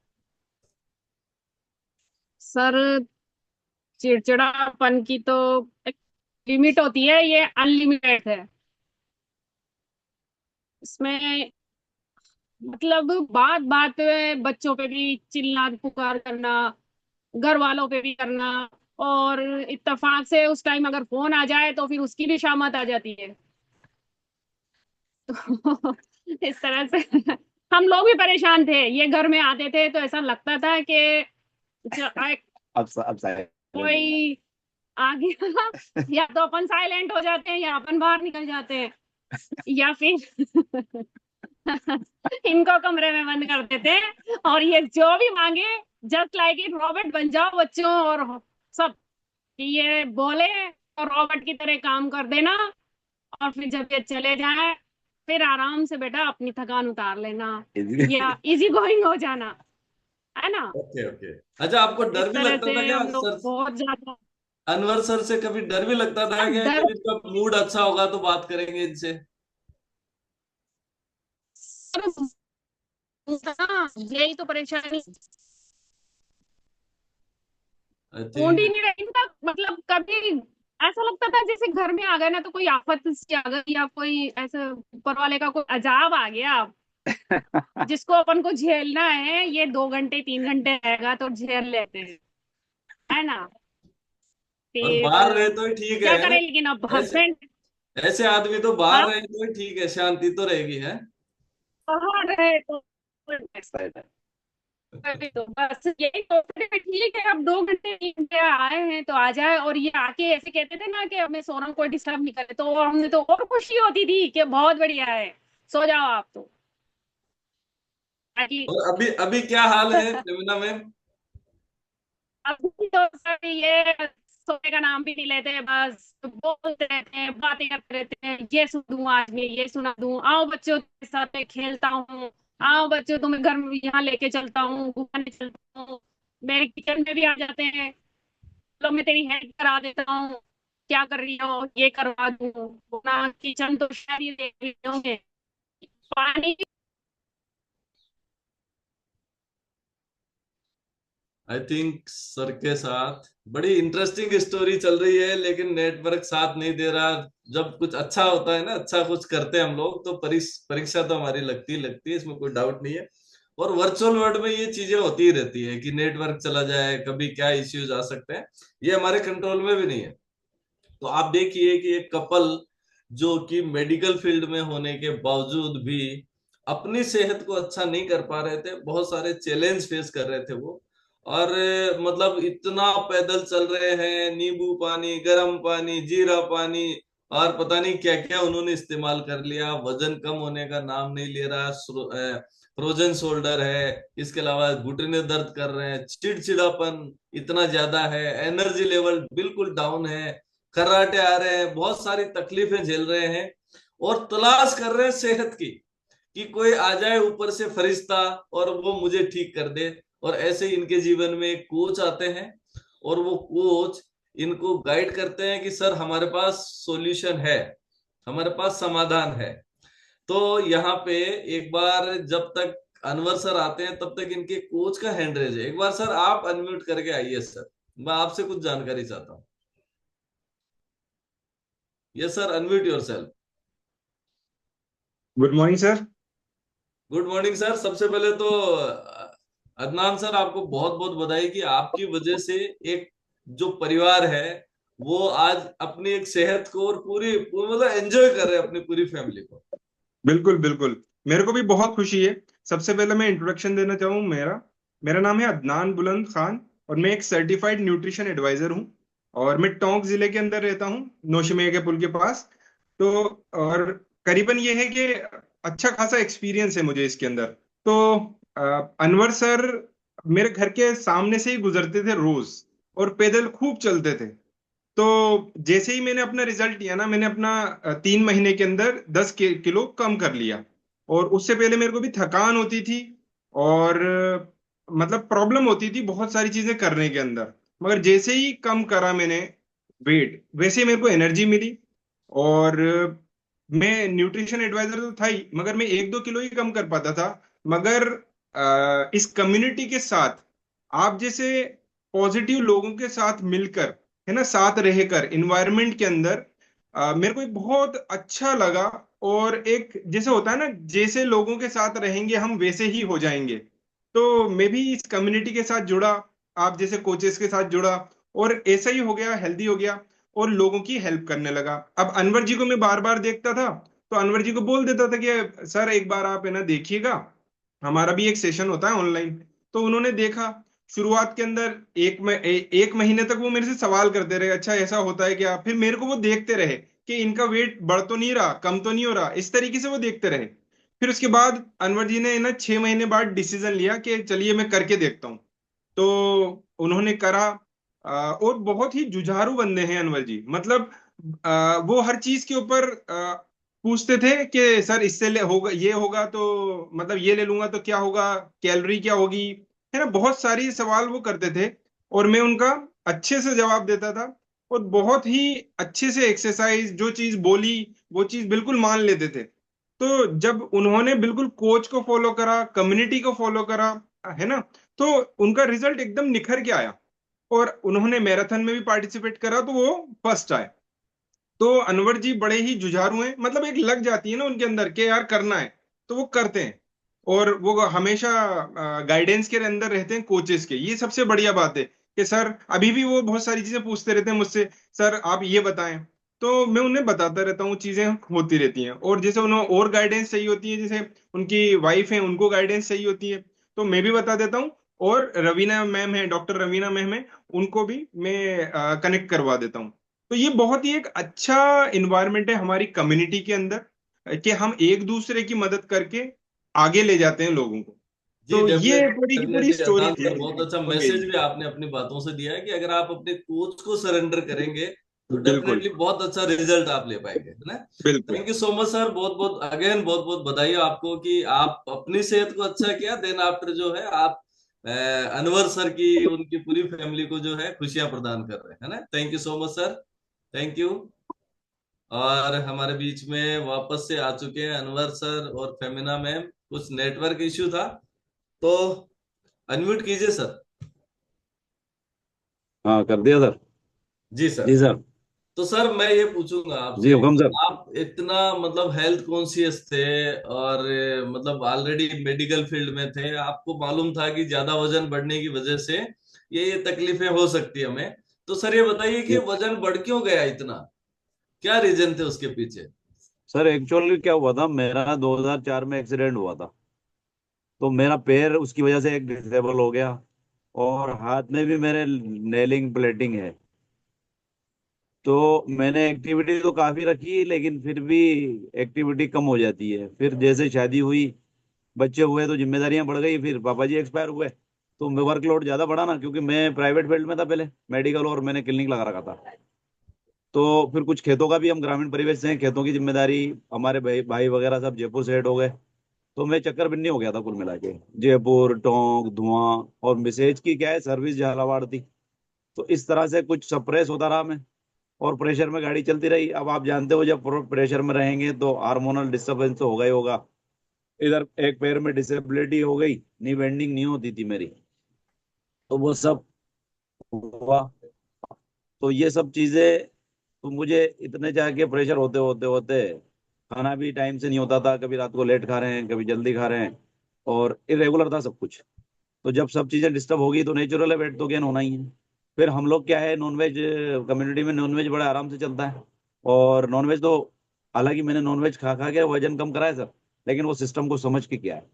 सर, चिड़चिड़ापन की तो एक लिमिट होती है, ये अनलिमिटेड है। इसमें मतलब बात बात पे बच्चों पे भी चिल्ला पुकार करना, घर वालों पे भी करना, और इत्तेफाक से उस टाइम अगर फोन आ जाए तो फिर उसकी भी शामत आ जाती है। तो इस तरह से हम लोग भी परेशान थे। ये घर में आते थे तो ऐसा लगता था कि अब साइलेंट हो गया। कोई आ गया, या तो अपन साइलेंट हो जाते हैं या अपन बाहर निकल जाते हैं, या फिर इनको कमरे में बंद कर देते हैं, और ये जो भी मांगे, जस्ट लाइक इट रॉबोट बन जाओ बच्चों, और सब कि ये बोले तो रॉबोट की तरह काम कर देना। और फिर जब ये चले जाए, फिर आराम से बेटा अपनी थकान उतार लेना, या इजी गोइंग हो जाना, है ना। Okay okay. अच्छा, आपको डर इस भी तरह लगता से था क्या हम लोग सर? बहुत ज्यादा अनवर सर से कभी डर भी लगता था क्या कि डर। इनका मूड अच्छा होगा तो बात करेंगे इनसे? यही तो परेशानी, आई मूड ही थिंक। नहीं रही इनका। मतलब कभी ऐसा लगता था जैसे घर में आ गए ना तो कोई आफत सी आ गई, या कोई ऐसे ऊपर वाले का कोई अजाब आ गया, जिसको अपन को झेलना है। ये 2 घंटे 3 घंटे रहेगा तो झेल लेते हैं, है ना। और फिर बाहर रहे तो ही ठीक क्या है। करें, लेकिन अब ऐसे हस्बैंड। ऐसे आदमी तो बाहर हाँ, रहे तो ही ठीक है, शांति तो रहेगी है। बाहर रहे तो Excited। अभी तो बस यही तो ठीक है। अब 2 घंटे 3 घंटे आए हैं तो आ जाए, और ये आके ऐसे कहते थे ना कि हमें सो रहा हूँ, कोई डिस्टर्ब नहीं करे, तो हमने तो और खुशी होती थी कि बहुत बढ़िया है, सो जाओ आप तो, ताकि और अभी अभी क्या हाल है नवीना मैम? अभी तो सब ये सोने का नाम भी नहीं लेते, बस बोलते रहते हैं, बातें करते रहते हैं, ये सुन दूं आज मैं, ये सुना दूं, आओ बच्चों के साथ मैं खेलता हूँ, आओ बच्चों तुम्हें घर में यहाँ लेके चलता हूँ, घुमाने चलता हूँ, मेरे किचन में भी आ जाते हैं, लो मैं तेरी हेल्प करा देता हूँ, क्या कर रही हो, ये करवा दूँ, ना किचन तो शायद ही देख रही होंगे, पानी। आई थिंक सर के साथ बड़ी इंटरेस्टिंग स्टोरी चल रही है, लेकिन नेटवर्क साथ नहीं दे रहा। जब कुछ अच्छा होता है ना, अच्छा कुछ करते हैं हम लोग, तो परीक्षा तो हमारी लगती है, इसमें कोई डाउट नहीं है। और वर्चुअल वर्ल्ड में ये चीजें होती ही रहती है कि नेटवर्क चला जाए, कभी क्या इश्यूज आ सकते हैं, ये हमारे कंट्रोल में भी नहीं है। तो आप देखिए कि एक कपल जो कि मेडिकल फील्ड में होने के बावजूद भी अपनी सेहत को अच्छा नहीं कर पा रहे थे, बहुत सारे चैलेंज फेस कर रहे थे वो। और मतलब इतना पैदल चल रहे हैं, नींबू पानी, गर्म पानी, जीरा पानी, और पता नहीं क्या क्या उन्होंने इस्तेमाल कर लिया, वजन कम होने का नाम नहीं ले रहा। फ्रोजन शोल्डर है, इसके अलावा घुटने दर्द कर रहे हैं, चिड़चिड़ापन इतना ज्यादा है, एनर्जी लेवल बिल्कुल डाउन है, खर्राटे आ रहे हैं, बहुत सारी तकलीफें झेल रहे हैं, और तलाश कर रहे हैं सेहत की कि कोई आ जाए ऊपर से फरिश्ता और वो मुझे ठीक कर दे। और ऐसे ही इनके जीवन में एक कोच आते हैं, और वो कोच इनको गाइड करते हैं कि सर हमारे पास सॉल्यूशन है, हमारे पास समाधान है। तो यहाँ पे एक बार जब तक अनवर सर आते हैं तब तक इनके कोच का हैंड रेज है। एक बार सर आप अनम्यूट करके आइए सर, मैं आपसे कुछ जानकारी चाहता हूँ। Yes sir, unmute your self. Good morning sir. Good morning sir. सबसे पहले तो अदनान सर, आपको बहुत बहुत बधाई कि आपकी वजह से एक जो परिवार है वो आज अपनी एक सेहत को और मतलब एंजॉय कर रहे हैं अपनी पूरी फैमिली को। बिल्कुल बिल्कुल, मेरे को भी बहुत खुशी है। सबसे पहले मैं इंट्रोडक्शन देना चाहूँ। मेरा मेरा नाम है अदनान बुलंद खान और मैं एक सर्टिफाइड न्यूट्रिशन एडवाइजर हूँ। और मैं टोंक जिले के अंदर रहता हूँ, नौशेमे के पुल के पास। तो और करीबन ये है कि अच्छा खासा एक्सपीरियंस है मुझे इसके अंदर। तो अनवर सर मेरे घर के सामने से ही गुजरते थे रोज, और पैदल खूब चलते थे। तो जैसे ही मैंने अपना रिजल्ट लिया ना, मैंने अपना 3 महीने के अंदर 10 किलो कम कर लिया। और उससे पहले मेरे को भी थकान होती थी, और मतलब प्रॉब्लम होती थी बहुत सारी चीजें करने के अंदर। मगर जैसे ही कम करा मैंने वेट, वैसे ही मेरे को एनर्जी मिली। और मैं न्यूट्रिशन एडवाइजर तो था ही, मगर मैं 1-2 किलो ही कम कर पाता था। मगर इस कम्युनिटी के साथ, आप जैसे पॉजिटिव लोगों के साथ मिलकर, है ना, साथ रहकर इन्वायरमेंट के अंदर मेरे को एक बहुत अच्छा लगा। और एक जैसे होता है ना, जैसे लोगों के साथ रहेंगे हम वैसे ही हो जाएंगे। तो मैं भी इस कम्युनिटी के साथ जुड़ा, आप जैसे कोचेस के साथ जुड़ा, और ऐसा ही हो गया, हेल्दी हो गया और लोगों की हेल्प करने लगा। अब अनवर जी को मैं बार बार देखता था, तो अनवर जी को बोल देता था कि सर एक बार आप है ना देखिएगा, हमारा भी एक सेशन होता है ऑनलाइन। तो उन्होंने देखा। शुरुआत के अंदर 1 महीने तक वो मेरे से सवाल करते रहे, अच्छा ऐसा होता है क्या। फिर मेरे को वो देखते रहे कि इनका वेट बढ़ तो नहीं रहा, कम तो नहीं हो रहा, इस तरीके से वो देखते रहे। फिर उसके बाद अनवर जी ने ना 6 महीने बाद डिसीजन लिया कि चलिए मैं करके देखता हूँ। तो उन्होंने करा। और बहुत ही जुझारू बंदे हैं अनवर जी। मतलब वो हर चीज के ऊपर पूछते थे कि सर इससे होगा, ये होगा तो मतलब ये ले लूंगा तो क्या होगा, कैलोरी क्या होगी, है ना, बहुत सारी सवाल वो करते थे। और मैं उनका अच्छे से जवाब देता था। और बहुत ही अच्छे से एक्सरसाइज, जो चीज बोली वो चीज बिल्कुल मान लेते थे। तो जब उन्होंने बिल्कुल कोच को फॉलो करा, कम्युनिटी को फॉलो करा, है ना, तो उनका रिजल्ट एकदम निखर के आया। और उन्होंने मैराथन में भी पार्टिसिपेट करा तो वो फर्स्ट आए। तो अनवर जी बड़े ही जुझारू हैं, मतलब एक लग जाती है ना उनके अंदर कि यार करना है, तो वो करते हैं। और वो हमेशा गाइडेंस के अंदर रहते हैं कोचेस के। ये सबसे बढ़िया बात है कि सर अभी भी वो बहुत सारी चीजें पूछते रहते हैं मुझसे, सर आप ये बताएं। तो मैं उन्हें बताता रहता हूँ, चीजें होती रहती हैं। और जैसे उन्हें और गाइडेंस चाहिए होती है, जैसे उनकी वाइफ है उनको गाइडेंस चाहिए होती है, तो मैं भी बता देता हूँ। और रवीना मैम है, डॉक्टर रवीना मैम है, उनको भी मैं कनेक्ट करवा देता हूँ। तो ये बहुत ही एक अच्छा इन्वायरमेंट है हमारी कम्युनिटी के अंदर, कि हम एक दूसरे की मदद करके आगे ले जाते हैं लोगों को। जी तो ये डेफिनेटली पूरी की पूरी डेफिनेटली स्टोरी अदनान थी सर, बहुत अच्छा मेरी। मैसेज भी आपने अपनी बातों से दिया है कि अगर आप अपने कोच को सरेंडर करेंगे तो बिल्कुल डेफिनेटली बहुत अच्छा रिजल्ट आप ले पाएंगे, है ना। बिल्कुल। Thank you so much sir, बहुत बहुत अगेन बहुत बहुत बधाई हो आपको कि आप अपनी सेहत को अच्छा किया, देन आफ्टर जो है आप अनवर सर की उनकी पूरी फैमिली को जो है खुशियां प्रदान कर रहे हैं, है ना। Thank you so much sir, thank you. और हमारे बीच में वापस से आ चुके हैं अनवर सर और फेमिना मैम। कुछ नेटवर्क इश्यू था, तो अनम्यूट कीजिए सर। हाँ, कर दिया सर। जी सर। जी सर। तो सर मैं ये पूछूंगा जी आपसे, हुक्म सर। आप इतना मतलब हेल्थ कॉन्शियस थे और मतलब ऑलरेडी मेडिकल फील्ड में थे, आपको मालूम था कि ज्यादा वजन बढ़ने की वजह से ये तकलीफें हो सकती है हमें। तो सर ये बताइए कि जी वजन बढ़ क्यों गया इतना, क्या रीजन थे उसके पीछे। सर, एक्चुअली क्या हुआ था, मेरा 2004 में एक्सीडेंट हुआ था। तो मेरा पैर उसकी वजह से एक डिसेबल हो गया। और हाथ में भी मेरे नेलिंग प्लेटिंग है। तो मैंने एक्टिविटी तो काफी रखी, लेकिन फिर भी एक्टिविटी कम हो जाती है। फिर जैसे शादी हुई, बच्चे हुए, तो जिम्मेदारियां बढ़ गई, फिर पापा जी एक्सपायर हुए। तो मैं वर्कलोड ज्यादा बढ़ा ना, क्योंकि मैं प्राइवेट फील्ड में था पहले, मेडिकल, और मैंने क्लिनिक लगा रखा था। तो फिर कुछ खेतों का भी, हम ग्रामीण परिवेश से हैं, खेतों की जिम्मेदारी, हमारे भाई भाई वगैरह सब जयपुर से हेड हो गए। तो मैं चक्कर बिन्नी हो गया था कुल मिला के। जयपुर, टोंक, धुआं, और मिसेज की क्या है, सर्विस झालावाड़ थी। तो इस तरह से कुछ सप्रेस होता रहा मैं। और प्रेशर में गाड़ी चलती रही। अब आप जानते हो, जब प्रेशर में रहेंगे तो हार्मोनल डिस्टरबेंस तो होगा ही होगा। इधर एक पैर में डिसेबिलिटी हो गई, नी बेंडिंग नहीं होती थी मेरी, तो वो सब हुआ। तो ये सब चीजें, तो मुझे इतने जाके प्रेशर होते होते होते खाना भी टाइम से नहीं होता था, कभी रात को लेट खा रहे हैं, कभी जल्दी खा रहे हैं, और इरेगुलर था सब कुछ। तो जब सब चीजें डिस्टर्ब होगी तो नेचुरल है, वेट तो गेन होना ही है। फिर हम लोग क्या है, नॉनवेज कम्युनिटी में नॉनवेज बड़ा आराम से चलता है। और नॉनवेज तो, हालांकि मैंने नॉनवेज खा खा के वजन कम करा है सर, लेकिन वो सिस्टम को समझ के किया है।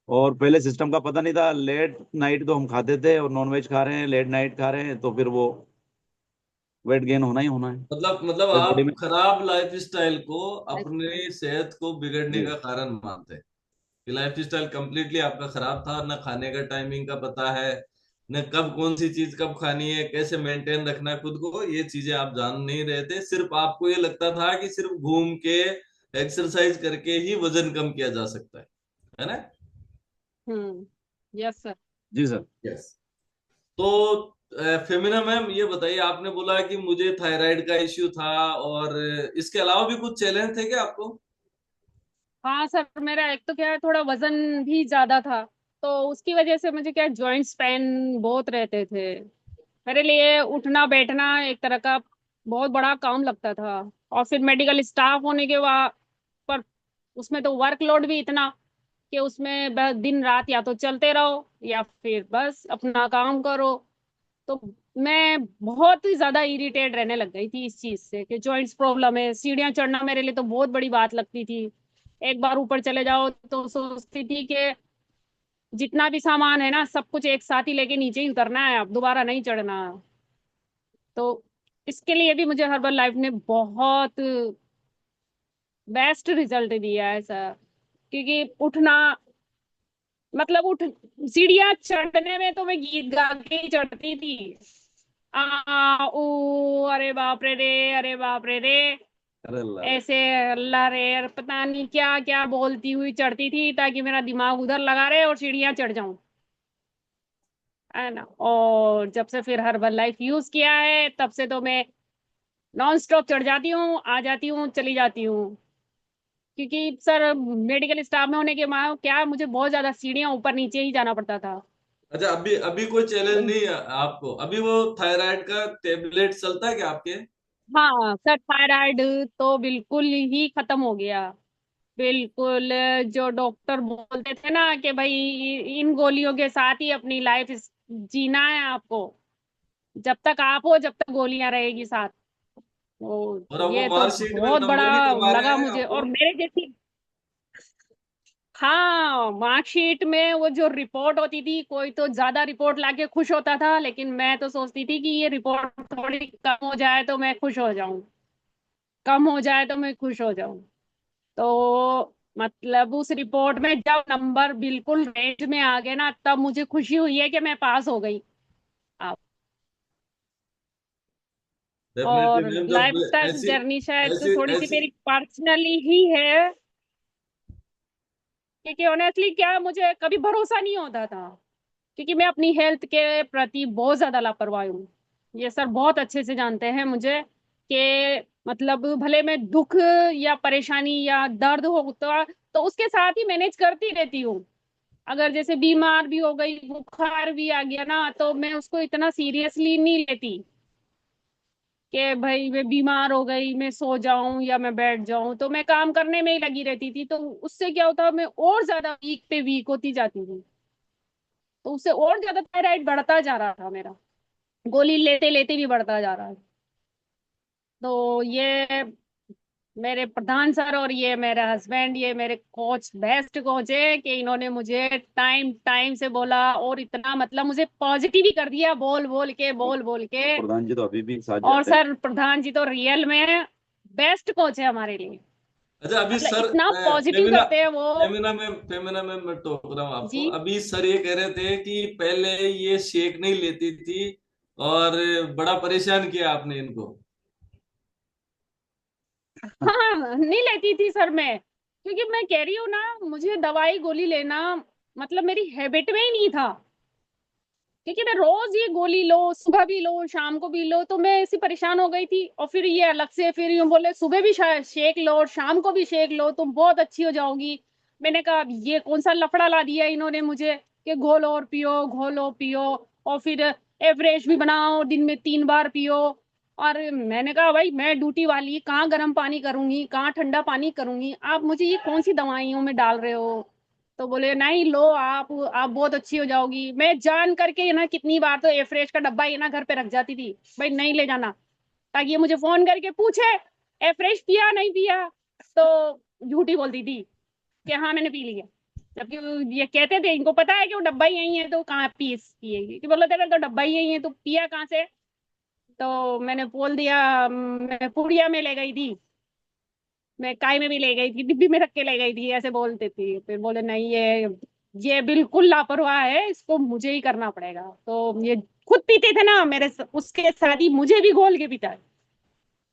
और पहले सिस्टम का पता नहीं था, लेट नाइट तो हम खाते थे, और नॉनवेज खा रहे हैं, लेट नाइट खा रहे हैं, तो फिर वो वेट गेन होना ही होना है। मतलब फिर बॉडी आप में। खराब लाइफस्टाइल को अपने सेहत को बिगड़ने जी। का कारण मानते हैं कि लाइफस्टाइल कंप्लीटली आपका खराब था, ना खाने का टाइमिंग का पता है, न कब कौन सी चीज कब खानी है, कैसे मेंटेन रखना है खुद को, ये चीजें आप जान नहीं रहे थे। सिर्फ आपको ये लगता था कि सिर्फ घूम के एक्सरसाइज करके ही वजन कम किया जा सकता है ना? Yes sir. जी सर। यस। तो फेमिना मैम, ये बताइए, आपने बोला कि मुझे थायराइड का इश्यू था, और इसके अलावा भी कुछ चैलेंज थे क्या आपको? हाँ सर, मेरा एक तो क्या है, थोड़ा वजन भी ज्यादा था, तो उसकी वजह से मुझे क्या, जॉइंट्स पेन बहुत रहते थे। मेरे लिए उठना बैठना एक तरह का बहुत बड़ा काम लगता था। और फिर मेडिकल स्टाफ होने के बाद पर उसमें तो वर्कलोड भी इतना कि उसमें बस दिन रात या तो चलते रहो या फिर बस अपना काम करो। तो मैं बहुत ही ज्यादा इरिटेट रहने लग गई थी इस चीज से कि जॉइंट्स प्रॉब्लम है। सीढ़ियां चढ़ना मेरे लिए तो बहुत बड़ी बात लगती थी। एक बार ऊपर चले जाओ तो सोचती थी कि जितना भी सामान है ना, सब कुछ एक साथ ही लेके नीचे ही उतरना है, अब दोबारा नहीं चढ़ना। तो इसके लिए भी मुझे हर्बल लाइफ ने बहुत बेस्ट रिजल्ट दिया है सर। क्योंकि उठना मतलब उठ सीढ़ियां चढ़ने में तो मैं गीत गा के ही चढ़ती थी। आ ओ, अरे बाप रे रे, अरे बाप रे रे, अरे अल्लाह रे। ऐसे अल्लाह रे, पता नहीं क्या क्या बोलती हुई चढ़ती थी ताकि मेरा दिमाग उधर लगा रहे और सीढ़ियां चढ़ जाऊं, है ना। और जब से फिर हर्बल लाइफ यूज किया है तब से तो मैं नॉन स्टॉप चढ़ जाती हूँ, आ जाती हूँ, चली जाती हूँ। क्योंकि सर मेडिकल स्टाफ में होने के बाद क्या, मुझे बहुत ज्यादा सीढ़ियां ऊपर नीचे ही जाना पड़ता था। अच्छा, अभी अभी कोई चैलेंज तो नहीं है आपको? अभी वो थायराइड का टेबलेट चलता है क्या आपके? हाँ सर, थायराइड तो बिल्कुल ही खत्म हो गया। बिल्कुल। जो डॉक्टर बोलते थे ना कि भाई इन गोलियों के साथ ही अपनी लाइफ जीना है आपको, जब तक आप हो जब तक गोलियां रहेगी साथ। तो और अब वो ये तो मार्कशीट में बहुत नंबर भी बड़ा कम आ रहे लगा हैं मुझे। आपको? और मेरे जैसी, हाँ, मार्कशीट में वो जो रिपोर्ट होती थी, कोई तो ज्यादा रिपोर्ट लाके खुश होता था, लेकिन मैं तो सोचती थी कि ये रिपोर्ट थोड़ी कम हो जाए तो मैं खुश हो जाऊं, कम हो जाए तो मैं खुश हो जाऊं। तो मतलब उस रिपोर्ट में जब नंबर बिल्कुल रेंज में आ गए ना, तब मुझे खुशी हुई है कि मैं पास हो गई। अब डेफिनेटली और मैम, जब लाइफस्टाइल ऐसी जर्नी शायद ऐसी थोड़ी सी ऐसी मेरी पर्सनली ही है। क्योंकि ऑनेस्टली क्या, मुझे कभी भरोसा नहीं होता था, क्योंकि मैं अपनी हेल्थ के प्रति बहुत ज्यादा लापरवाह हूँ। ये सर बहुत अच्छे से जानते हैं मुझे कि मतलब भले मैं दुख या परेशानी या दर्द हो तो उसके साथ ही मैनेज करती रहती हूँ। अगर जैसे बीमार भी हो गई, बुखार भी आ गया ना, तो मैं उसको इतना सीरियसली नहीं लेती कि भाई मैं बीमार हो गई, मैं सो जाऊं या मैं बैठ जाऊं, तो मैं काम करने में ही लगी रहती थी। तो उससे क्या होता, मैं और ज्यादा वीक पे वीक होती जाती थी। तो उससे और ज्यादा थायराइड बढ़ता जा रहा था मेरा, गोली लेते लेते भी बढ़ता जा रहा है। तो ये मेरे प्रधान सर और ये मेरे हस्बैंड, ये मेरे कोच, बेस्ट कोच है कि इन्होंने मुझे टाइम टाइम से बोला और इतना मतलब मुझे पॉजिटिव ही कर दिया, बोल बोल के, बोल बोल के। प्रधान जी तो अभी भी साथ और जाते हैं। सर प्रधान जी तो रियल में बेस्ट कोच है हमारे लिए। अच्छा, अभी मतलब सर, इतना पॉजिटिव फेमिना करते हैं वो। फेमिना मैम, मैं टोक रहा हूँ आपको। जी। अभी सर ये कह रहे थे कि पहले ये शेक नहीं लेती थी, और बड़ा परेशान किया आपने इनको। हाँ, नहीं लेती थी सर मैं, क्योंकि मैं कह रही हूँ ना, मुझे दवाई गोली लेना मतलब मेरी हैबिट में ही नहीं था। क्योंकि मैं रोज ये गोली लो, सुबह भी लो शाम को भी लो, तो मैं ऐसी परेशान हो गई थी। और फिर ये अलग से फिर यूं बोले सुबह भी शेक लो और शाम को भी शेक लो, तुम बहुत अच्छी हो जाओगी। मैंने कहा अब ये कौन सा लफड़ा ला दिया इन्होंने मुझे कि घोलो और पियो, घोलो पियो, और फिर एवरेज भी बनाओ, दिन में 3 बार पियो। और मैंने कहा भाई मैं ड्यूटी वाली, कहाँ गर्म पानी करूंगी, कहाँ ठंडा पानी करूंगी, आप मुझे ये कौन सी दवाइयों में डाल रहे हो। तो बोले नहीं लो, आप बहुत अच्छी हो जाओगी। मैं जान करके ये ना कितनी बार तो एवरेज का डब्बा ये ना घर पे रख जाती थी, भाई नहीं ले जाना, ताकि ये मुझे फोन करके पूछे एवरेज पिया नहीं पिया। तो झूठी बोलती थी कि हाँ मैंने पी लिया, जबकि ये कहते थे इनको पता है कि वो डब्बा ही यही है, तो कहाँ पिएगी, कि बोला तेरा तो डब्बा ही यही है, तो पिया कहाँ से। तो मैंने बोल दिया मैं पुड़िया में ले गई थी, मैं काय में भी ले गई थी, डिब्बी में रख के ले गई थी, ऐसे बोलते थी। फिर बोले नहीं ये बिल्कुल लापरवाह है, इसको मुझे ही करना पड़ेगा। तो ये खुद पीते थे ना उसके साथ ही मुझे भी घोल के पीता है।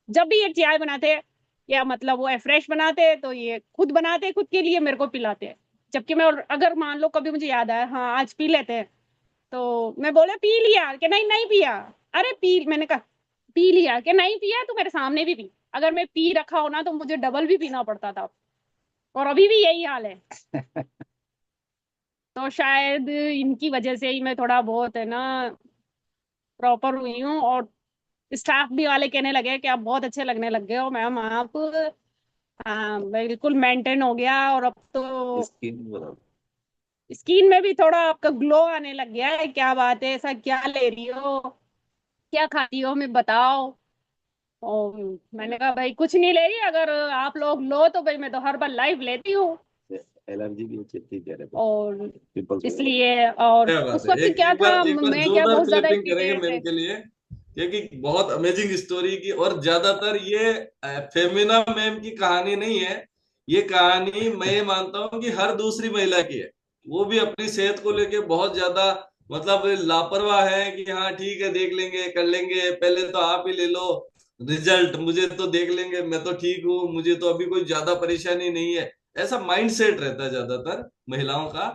जब भी ये चाय बनाते या मतलब वो फ्रेश बनाते तो ये खुद बनाते, खुद के लिए मेरे को पिलाते। जबकि मैं अगर मान लो कभी मुझे याद आया हाँ आज पी लेते हैं, तो मैं बोले पी लिया, कि नहीं नहीं पिया। अरे पी, मैंने कहा पी लिया, कि नहीं पिया, तो मेरे सामने भी पी। अगर मैं पी रखा हो ना तो मुझे डबल भी पीना पड़ता था, और अभी भी यही हाल है। तो शायद इनकी वजह से ही मैं थोड़ा बहुत है ना प्रॉपर हुई हूँ। और स्टाफ भी वाले कहने लगे कि आप बहुत अच्छे लगने लग गए हो मैम आप। हाँ बिल्कुल मेंटेन हो गया, और अब तो स्किन बराबर। स्किन में भी थोड़ा आपका ग्लो आने लग गया है। क्या बात है, ऐसा क्या ले रही हो, क्या खाती हो, मैं बताओ। और मैंने कहा भाई कुछ नहीं ले रही, अगर आप लोग लो तो भाई मैं तो हर बार लाइव लेती हूँ। एलर्जी की चेती कह रहे थे, और पिंपल्स वगैरह। इसलिए, और क्या बात उस है, वक्त एक क्या एक था, बार एक बार मैं क्या जोरदार बहुत ज्यादा क्लैपिंग करेंगे मैम इरिटेट। के लिए, क्योंकि बहुत अमेजिंग स्टोरी की। और ज्यादातर ये फेमिना मैम की कहानी नहीं है, ये कहानी मैं ये मानता हूँ कि हर दूसरी महिला की है। वो भी अपनी सेहत को लेके बहुत ज्यादा मतलब लापरवाह है कि हाँ ठीक है देख लेंगे कर लेंगे, पहले तो आप ही ले लो रिजल्ट, मुझे तो देख लेंगे, मैं तो ठीक हूँ, मुझे तो अभी कोई ज्यादा परेशानी नहीं है। ऐसा माइंड सेट रहता है ज्यादातर महिलाओं का।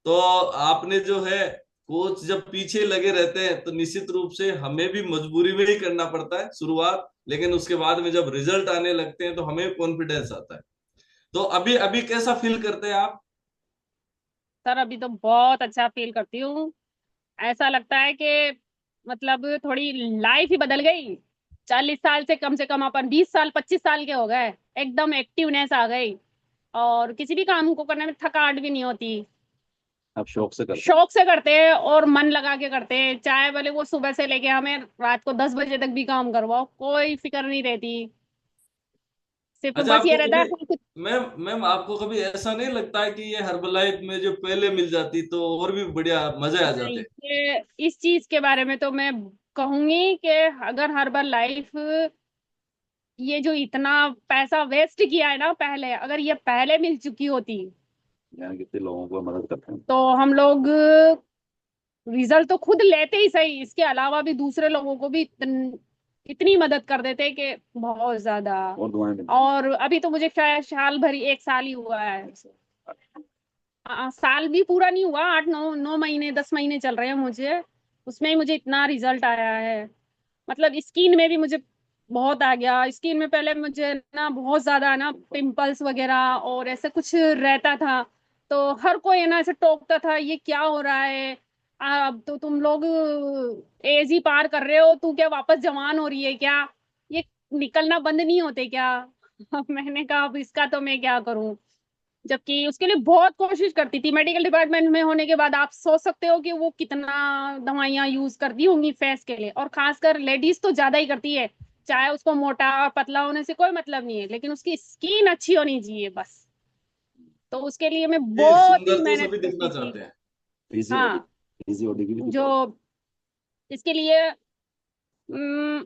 तो आपने जो है कोच जब पीछे लगे रहते हैं तो निश्चित रूप से हमें भी मजबूरी में ही करना पड़ता है शुरुआत, लेकिन उसके बाद में जब रिजल्ट आने लगते हैं तो हमें कॉन्फिडेंस आता है। तो अभी अभी कैसा फील करते हैं आप? सर अभी तो बहुत अच्छा फील करती हूँ। ऐसा लगता है कि मतलब थोड़ी लाइफ ही बदल गई। 40 साल से कम अपन 20 साल 25 साल के हो गए, एकदम एक्टिवनेस आ गई। और किसी भी काम को करने में थकावट भी नहीं होती। आप शौक से करते शौक से करते हैं और मन लगा के करते हैं, चाहे भले वो सुबह से लेके हमें रात को 10 बजे तक भी काम करवाओ, कोई फिक्र नहीं रहती। सिर्फ अच्छा, बस ये आपको रहता कभी, है कुछ। मैम आपको कभी ऐसा नहीं लगता है कि ये हर्बलाइफ में जो पहले मिल जाती तो और भी बढ़िया मजे आ नहीं, जाते? ये इस चीज के बारे में तो मैं कहूंगी कि अगर हर्बल लाइफ ये जो इतना पैसा वेस्ट किया है ना पहले, अगर ये पहले मिल चुकी होती हैं, कितने लोगों को मदद करते हैं। तो हम लोग रिजल्ट तो खुद लेते ही सही, इसके अलावा भी दूसरे लोगों को भी इतनी मदद कर देते कि बहुत ज्यादा। और दुआएं मिलती हैं। और अभी तो मुझे शायद साल भर 1 साल ही हुआ है। साल भी पूरा नहीं हुआ, 8 9 9 महीने 10 महीने चल रहे हैं मुझे। उसमें ही मुझे इतना रिजल्ट आया है। मतलब स्किन में भी मुझे बहुत आ गया। स्किन में पहले मुझे ना बहुत ज्यादा ना पिंपल्स वगैरह और ऐसे कुछ रहता था। तो हर कोई है ना ऐसे टोकता था ये क्या हो रहा है, अब तो तुम लोग एज ही पार कर रहे हो, तू क्या वापस जवान हो रही है क्या, ये निकलना बंद नहीं होते क्या। अब मैंने कहा अब इसका तो मैं क्या करूं। जबकि उसके लिए बहुत कोशिश करती थी, मेडिकल डिपार्टमेंट में होने के बाद आप सोच सकते हो कि वो कितना दवाइयां यूज करती होंगी फेस के लिए, और खासकर लेडीज तो ज्यादा ही करती है। चाहे उसको मोटा और पतला होने से कोई मतलब नहीं है, लेकिन उसकी स्किन अच्छी होनी चाहिए बस। तो उसके लिए मैं ये बहुत ही सुंदर तो मेहनत सभी दिखना करती थी। चाहते हैं। पीसीओडी, हाँ, पीसीओडी की भी जो दिक्कत इसके लिए उम,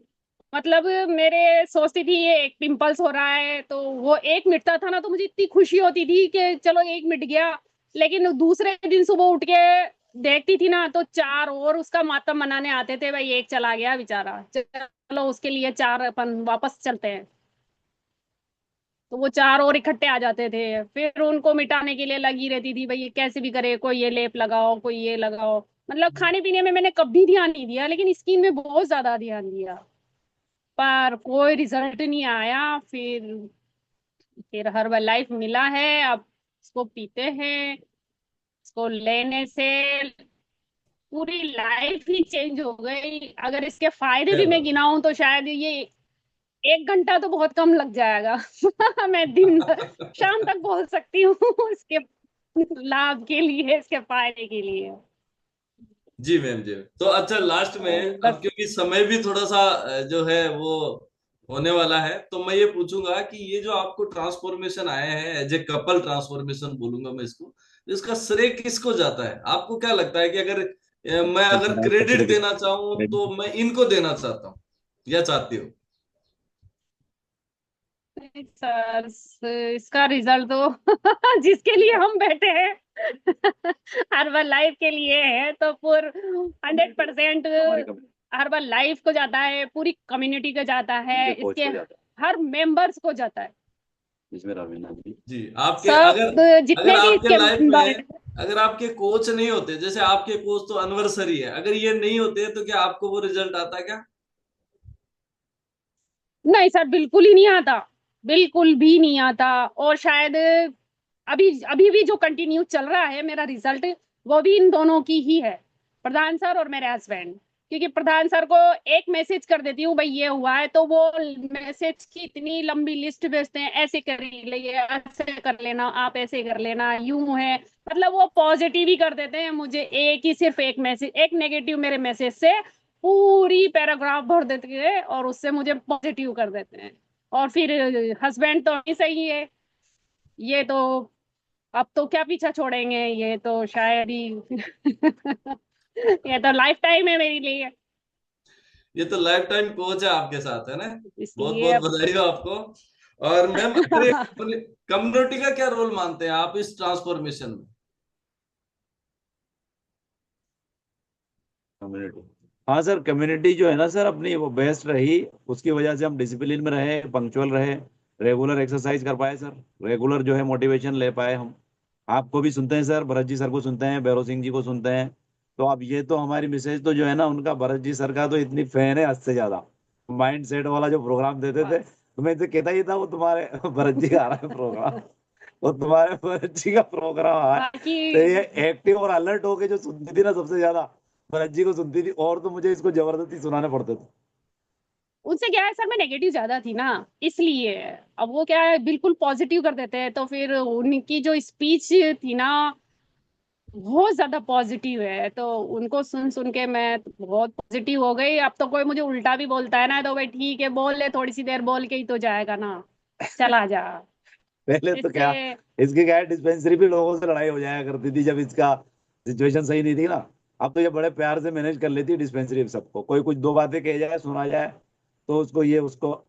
मतलब मेरे सोचती थी ये एक पिंपल्स हो रहा है तो वो एक मिटता था ना तो मुझे इतनी खुशी होती थी कि चलो एक मिट गया। लेकिन दूसरे दिन सुबह उठ के देखती थी ना तो चार और उसका मातम मनाने आते थे, भाई एक चला गया बेचारा, चलो उसके लिए चार अपन वापस चलते हैं। तो वो चार और इकट्ठे आ जाते थे, फिर उनको मिटाने के लिए लगी रहती थी, भाई ये कैसे भी करे, कोई ये लेप लगाओ कोई ये लगाओ। मतलब खाने पीने में मैंने कभी ध्यान नहीं दिया, लेकिन स्किन में बहुत ज्यादा ध्यान दिया, पर कोई रिजल्ट नहीं आया। फिर हर्बल लाइफ मिला है अब। इसको पीते हैं, इसको लेने से पूरी लाइफ ही चेंज हो गई। अगर इसके फायदे क्या भी मैं बात गिनाऊं तो शायद ये 1 घंटा तो बहुत कम लग जाएगा। मैं दिन है। शाम तक बोल सकती हूँ इसके लाभ के लिए, इसके फायदे के लिए। जी मैम जी। तो अच्छा, लास्ट में अब बस। क्योंकि समय भी थोड़ा सा जो है वो होने वाला है, तो मैं ये पूछूंगा कि ये जो आपको ट्रांसफॉर्मेशन आया है, एज ए कपल ट्रांसफॉर्मेशन बोलूंगा मैं इसको, तो इसका श्रेय किसको जाता है? आपको क्या लगता है कि अगर मैं अगर क्रेडिट देना चाहूं तो मैं इनको देना चाहता हूँ या चाहती हूँ? सर, इसका रिजल्ट तो जिसके लिए हम बैठे हैं हर्बल लाइफ के लिए है, तो पूर 100% हर्बल लाइफ को जाता है, पूरी कम्युनिटी को जाता है, कोच इसके को जाता हर मेंबर्स को जाता है। है इसमें रवीना जी। जी, आपके अगर सब अगर जितने भी आपके इसके लाइफ बारे में में। अगर आपके कोच नहीं होते, जैसे आपके कोच तो एनिवर्सरी है, अगर ये नहीं होते तो क्या आपको वो रिजल्ट आता क्या? नहीं सर, बिल्कुल ही नहीं आता, बिल्कुल भी नहीं आता। और शायद अभी अभी भी जो कंटिन्यू चल रहा है मेरा रिजल्ट, वो भी इन दोनों की ही है, प्रधान सर और मेरे हस्बैंड। क्योंकि प्रधान सर को एक मैसेज कर देती हूँ भाई ये हुआ है, तो वो मैसेज की इतनी लंबी लिस्ट भेजते हैं, ऐसे कर लिए, ऐसे कर लेना, आप ऐसे कर लेना, यूं है। मतलब वो पॉजिटिव ही कर देते हैं मुझे, एक ही सिर्फ एक मैसेज, एक नेगेटिव मेरे मैसेज से पूरी पैराग्राफ भर देते हैं और उससे मुझे पॉजिटिव कर देते हैं। और फिर हस्बैंड तो ही सही है, ये तो अब तो क्या पीछा छोड़ेंगे, ये तो शायद ही ये तो लाइफ टाइम है मेरे लिए। ये तो लाइफ टाइम कोच है आपके साथ, है ना? बहुत इसलिए बहुत अब बधाई हो आपको। और मैम, अगर एक कम्युनिटी का क्या रोल मानते हैं आप इस ट्रांसफॉर्मेशन में? कम्युनिटी, हाँ सर, कम्युनिटी जो है ना सर अपनी, वो बेस्ट रही। उसकी वजह से हम डिसिप्लिन में रहे, पंक्चुअल रहे, रेगुलर एक्सरसाइज कर पाए सर, रेगुलर जो है मोटिवेशन ले पाए हम। आपको भी सुनते हैं सर, भरत जी सर को सुनते हैं, भैरव सिंह जी को सुनते हैं। तो अब ये तो हमारी मिसेज तो जो है ना उनका, भरत जी सर का तो इतनी फैन है हद से ज्यादा। माइंड सेट वाला जो प्रोग्राम देते थे, तो मैं इनसे कहता ही था वो तुम्हारे भरत जी का आ रहा है प्रोग्राम, वो तुम्हारे भरत जी का प्रोग्राम आ रहा है। बाकी तो ये एक्टिव और अलर्ट होके जो सुनती थी ना सबसे ज्यादा, भरत जी को सुनती थी, और तो मुझे इसको जबरदस्ती सुनाने पड़ते थे। उनसे क्या है सर, मैं नेगेटिव ज्यादा थी ना, इसलिए। अब वो क्या है, बिल्कुल पॉजिटिव कर देते हैं, तो फिर उनकी जो स्पीच थी ना, बहुत ज्यादा पॉजिटिव है, तो उनको सुन सुन के मैं बहुत पॉजिटिव हो गई। अब तो कोई मुझे उल्टा भी बोलता है ना, तो भाई ठीक है, बोल ले, थोड़ी सी देर बोल के ही तो जाएगा ना, चला जा। पहले तो इससे क्या, इसकी क्या है, डिस्पेंसरी भी लोगों से लड़ाई हो जाया करती थी जब इसका सिचुएशन सही नहीं थी ना। अब तो ये बड़े प्यार से मैनेज कर लेती है डिस्पेंसरी सबको, कोई कुछ दो बातें कह जाए, सुना जाए, तो उसको ये उसको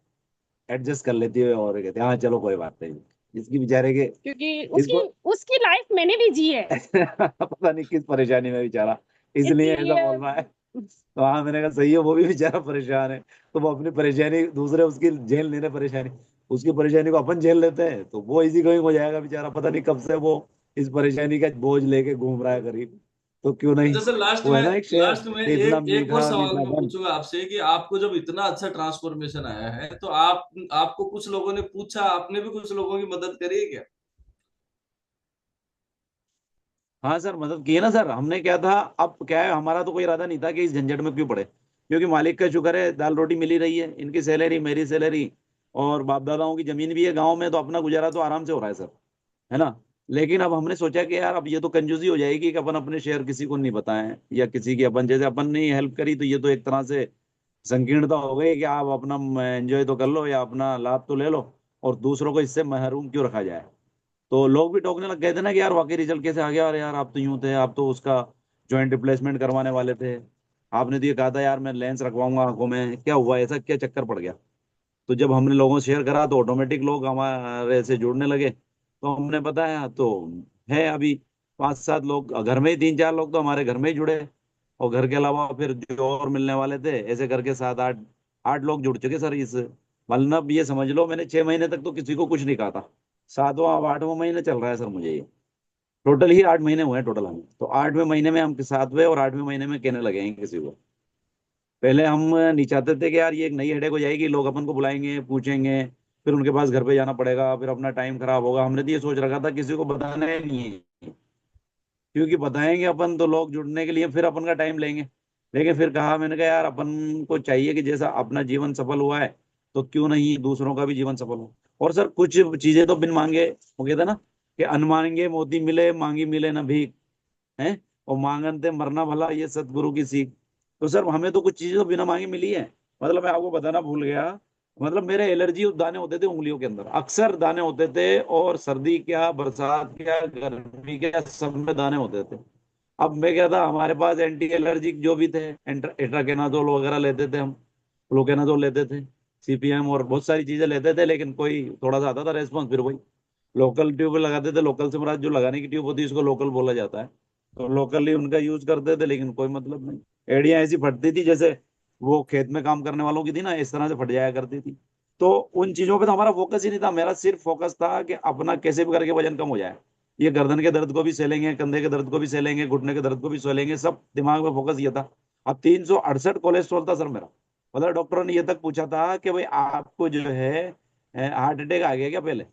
एडजस्ट कर लेती है, और कहते हैं हाँ चलो कोई बात नहीं। इसकी बेचारे के, क्योंकि उसकी इसको उसकी लाइफ मैंने भी जी है, पता नहीं किस परेशानी में बेचारा, इसलिए ऐसा इसलिए। बोल रहा है। तो हाँ, मैंने कहा सही है, वो भी बेचारा परेशान है, तो वो अपनी परेशानी दूसरे उसकी झेल नहीं रहे परेशानी, उसकी परेशानी को अपन झेल लेते हैं, तो वो इजी गोइंग हो जाएगा बेचारा। पता नहीं कब से वो इस परेशानी का बोझ लेके घूम रहा है करीब, तो क्यों नहीं। जैसे लास्ट वो है में ना एक शेर, लास्ट में इतना एक और मीठा सवाल मीठा मैं बन। पूछूंगा आपसे कि आपको जब इतना अच्छा ट्रांसफॉर्मेशन आया है, तो आपको कुछ लोगों ने पूछा, आपने भी कुछ लोगों की मदद करी है क्या? हाँ सर, मदद की है ना सर, हमने क्या था, अब क्या है, हमारा तो कोई इरादा नहीं था कि इस झंझट में क्यों पड़े, क्योंकि मालिक का शुक्र है, दाल रोटी मिल ही रही है, इनकी सैलरी, मेरी सैलरी, और बाप दादाओं की जमीन भी है गाँव में, तो अपना गुजारा तो आराम से हो रहा है सर, है ना। लेकिन अब हमने सोचा कि यार अब ये तो कंजूसी हो जाएगी कि अपन अपने शेयर किसी को नहीं बताएं, या किसी की अपन, जैसे अपन ने हेल्प करी तो ये तो एक तरह से संकीर्णता हो गई कि आप अपना एंजॉय तो कर लो या अपना लाभ तो ले लो, और दूसरों को इससे महरूम क्यों रखा जाए। तो लोग भी टोकने लग गए थे ना कि यार वाकई रिजल्ट कैसे आ गया, और यार आप तो यूं थे, आप तो उसका जॉइंट रिप्लेसमेंट करवाने वाले थे, आपने तो ये कहा था यार मैं लेंस रखवाऊंगा आंखों में, क्या हुआ, ऐसा क्या चक्कर पड़ गया। तो जब हमने लोगों से शेयर करा तो ऑटोमेटिक लोग हमारे से जुड़ने लगे, तो हमने बताया तो है अभी 5-7 लोग घर में ही, 3-4 लोग तो हमारे घर में ही जुड़े, और घर के अलावा फिर जो और मिलने वाले थे, ऐसे करके 7-8 8 लोग जुड़ चुके सर इस। मतलब ये समझ लो मैंने 6 महीने तक तो किसी को कुछ नहीं कहा था, 7वां अब 8वां महीने चल रहा है सर मुझे ये, टोटल ही 8 महीने हुए हैं टोटल हमें, तो 8वें महीने में हम 7वें और 8वें महीने में कहने लगे हैं किसी को। पहले हम नहीं चाहते थे कि यार ये एक नई हेडेक हो जाएगी, लोग अपन को बुलाएंगे, पूछेंगे, फिर उनके पास घर पे जाना पड़ेगा, फिर अपना टाइम खराब होगा। हमने तो ये सोच रखा था किसी को बताना ही नहीं है, क्योंकि बताएंगे अपन तो लोग जुड़ने के लिए फिर अपन का टाइम लेंगे। लेकिन फिर कहा, मैंने कहा यार अपन को चाहिए कि जैसा अपना जीवन सफल हुआ है तो क्यों नहीं दूसरों का भी जीवन सफल हो। और सर कुछ चीजें तो बिन मांगे, वो कहते हैं ना कि अन मांगे मोती मिले, मांगी मिले ना भीख, है। और मांगनते मरना भला, ये सतगुरु की सीख। तो सर हमें तो कुछ चीजें तो बिना मांगे मिली है। मतलब मैं आपको बताना भूल गया, मतलब मेरे एलर्जी दाने होते थे उंगलियों के अंदर, अक्सर दाने होते थे, और सर्दी क्या, बरसात क्या, गर्मी क्या, सब में दाने होते थे। अब मैं क्या था, हमारे पास एंटी एलर्जिक जो भी थे, एट्राकेनाजोल वगैरह लेते थे हम, फ्लुकेनाजोल लेते थे, सीपीएम और बहुत सारी चीजें लेते थे, लेकिन कोई थोड़ा सा आता था रेस्पॉन्स, फिर वही लोकल ट्यूब लगाते थे। लोकल से मुराद जो लगाने की ट्यूब होती है उसको लोकल बोला जाता है, तो लोकली उनका यूज करते थे, लेकिन कोई मतलब नहीं। एड़ियां ऐसी फटती थी जैसे वो खेत में काम करने वालों की थी ना, इस तरह से फट जाया करती थी। तो उन चीजों पे तो हमारा फोकस ही नहीं था, मेरा सिर्फ फोकस था कि अपना कैसे भी करके वजन कम हो जाए। ये गर्दन के दर्द को भी सहेलेंगे, कंधे के दर्द को भी सहेलेंगे, घुटने के दर्द को भी सहेलेंगे, सब दिमाग में फोकस ये था। अब 368 कोलेस्ट्रॉल था सर मेरा। मतलब डॉक्टरों ने ये तक पूछा था कि भाई आपको जो है हार्ट अटैक आ गया क्या पहले।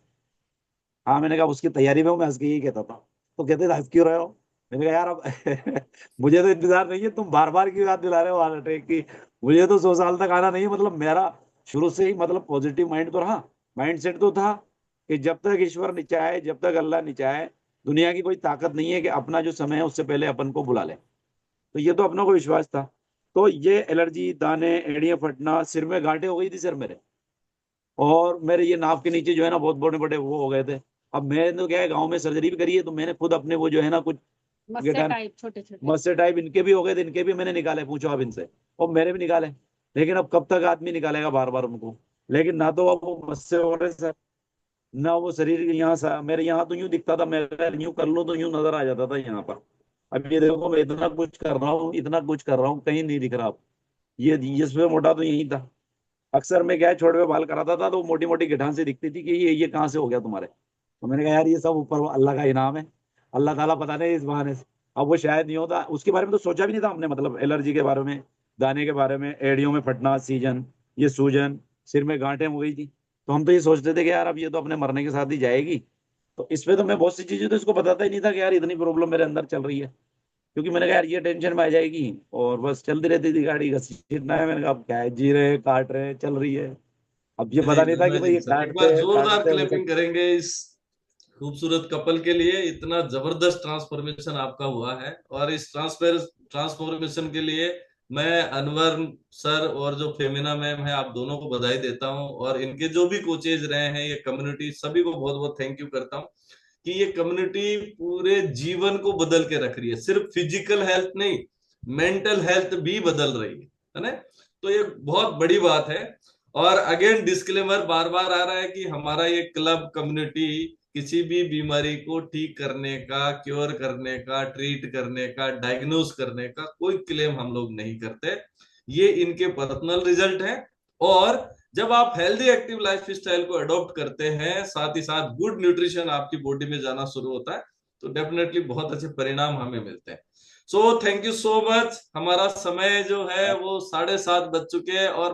हाँ, मैंने कहा उसकी तैयारी में हूँ, मैं हंस के यही कहता था। तो कहते थे हंस क्यों रहे हो। मैंने कहा यार अब मुझे तो इंतजार नहीं है, तुम बार बार क्यों याद दिला रहे हो हार्ट अटैक की। मुझे तो 100 साल तक आना नहीं है। मतलब मेरा शुरू से ही मतलब पॉजिटिव माइंड तो रहा, माइंड सेट तो था कि जब तक ईश्वर नहीं चाहे, जब तक अल्लाह नहीं चाहे, दुनिया की कोई ताकत नहीं है कि अपना जो समय है उससे पहले अपन को बुला ले। तो ये तो अपनों को विश्वास था। तो ये एलर्जी, दाने, एड़ियां फटना, सिर में गांठें हो गई थी सर मेरे, और मेरे ये नाक के नीचे जो है ना बहुत बड़े बड़े वो हो गए थे। अब मैंने तो क्या है, गांव में सर्जरी भी करी है, तो मैंने खुद अपने वो जो है ना कुछ मस्से गिटार, टाइप छोटे छोटे। मस्से टाइप इनके भी हो गए थे, इनके भी मैंने निकाले, पूछो आप इनसे। और मेरे भी निकाले। लेकिन अब कब तक आदमी निकालेगा बार बार उनको। लेकिन ना तो अब वो मस्से हो रहे सर, ना वो शरीर यहाँ मेरे यहाँ तो यूं दिखता था, मेरा यूं कर लो तो यूं नजर आ जाता था यहाँ पर। अब ये देखो मैं इतना कुछ कर रहा हूँ, इतना कुछ कर रहा हूँ, कहीं नहीं दिख रहा अब। ये इसमें मोटा तो यही था। अक्सर मैं क्या है, छोटे पे बाल कराता था तो मोटी मोटी गिठान से दिखती थी कि ये कहाँ से हो गया तुम्हारे। तो मैंने कहा यार ये सब ऊपर अल्लाह का इनाम है, अल्लाह ताला पता नहीं इस बहाने से। अब वो शायद नहीं होता, उसके बारे में तो सोचा भी नहीं था हमने, मतलब एलर्जी के बारे में, दाने के बारे में, एड़ियों में फटना, सीजन, ये सूजन, सिर में गांठें हो गई थी। तो हम तो ये सोचते थे कि यार अब ये तो अपने मरने के साथ ही जाएगी। तो इस पे तो मैं बहुत सी चीजें तो इसको बताता ही नहीं था कि यार इतनी प्रॉब्लम मेरे अंदर चल रही है। क्योंकि मैंने कहा यार ये टेंशन में आ जाएगी, और बस चलती रहती थी गाड़ी, घसीटना है। मैंने कहा अब क्या है, जी रहे हैं, काट रहे हैं, चल रही है। अब ये पता वेरी नहीं था कि भाई अमेजिंग ये सर, एक बार काटते जोरदार काटते हो क्लैपिंग सकता। करेंगे इस खूबसूरत कपल के लिए। इतना जबरदस्त ट्रांसफॉर्मेशन आपका हुआ है, और इस ट्रांसफॉर्मेशन के लिए मैं अनवर सर और जो फेमिना मैम है, आप दोनों को बधाई देता हूं, और इनके जो भी कोचेज रहे हैं, ये कम्युनिटी, सभी को बहुत बहुत थैंक यू करता हूं कि ये कम्युनिटी पूरे जीवन को बदल के रख रही है। सिर्फ फिजिकल हेल्थ नहीं, मेंटल हेल्थ भी बदल रही है ना। तो ये बहुत बड़ी बात है। और अगेन डिस्क्लेमर बार बार आ रहा है कि हमारा ये क्लब कम्युनिटी किसी भी बीमारी को ठीक करने का, क्योर करने का, ट्रीट करने का, डायग्नोज करने का कोई क्लेम हम लोग नहीं करते। ये इनके पर्सनल रिजल्ट है। और जब आप हेल्दी एक्टिव लाइफ स्टाइल को अडॉप्ट करते हैं, साथ ही साथ गुड न्यूट्रिशन आपकी बॉडी में जाना शुरू होता है, तो डेफिनेटली बहुत अच्छे परिणाम हमें मिलते हैं। So thank you so much. हमारा समय जो है वो 7:30 बज चुके हैं, और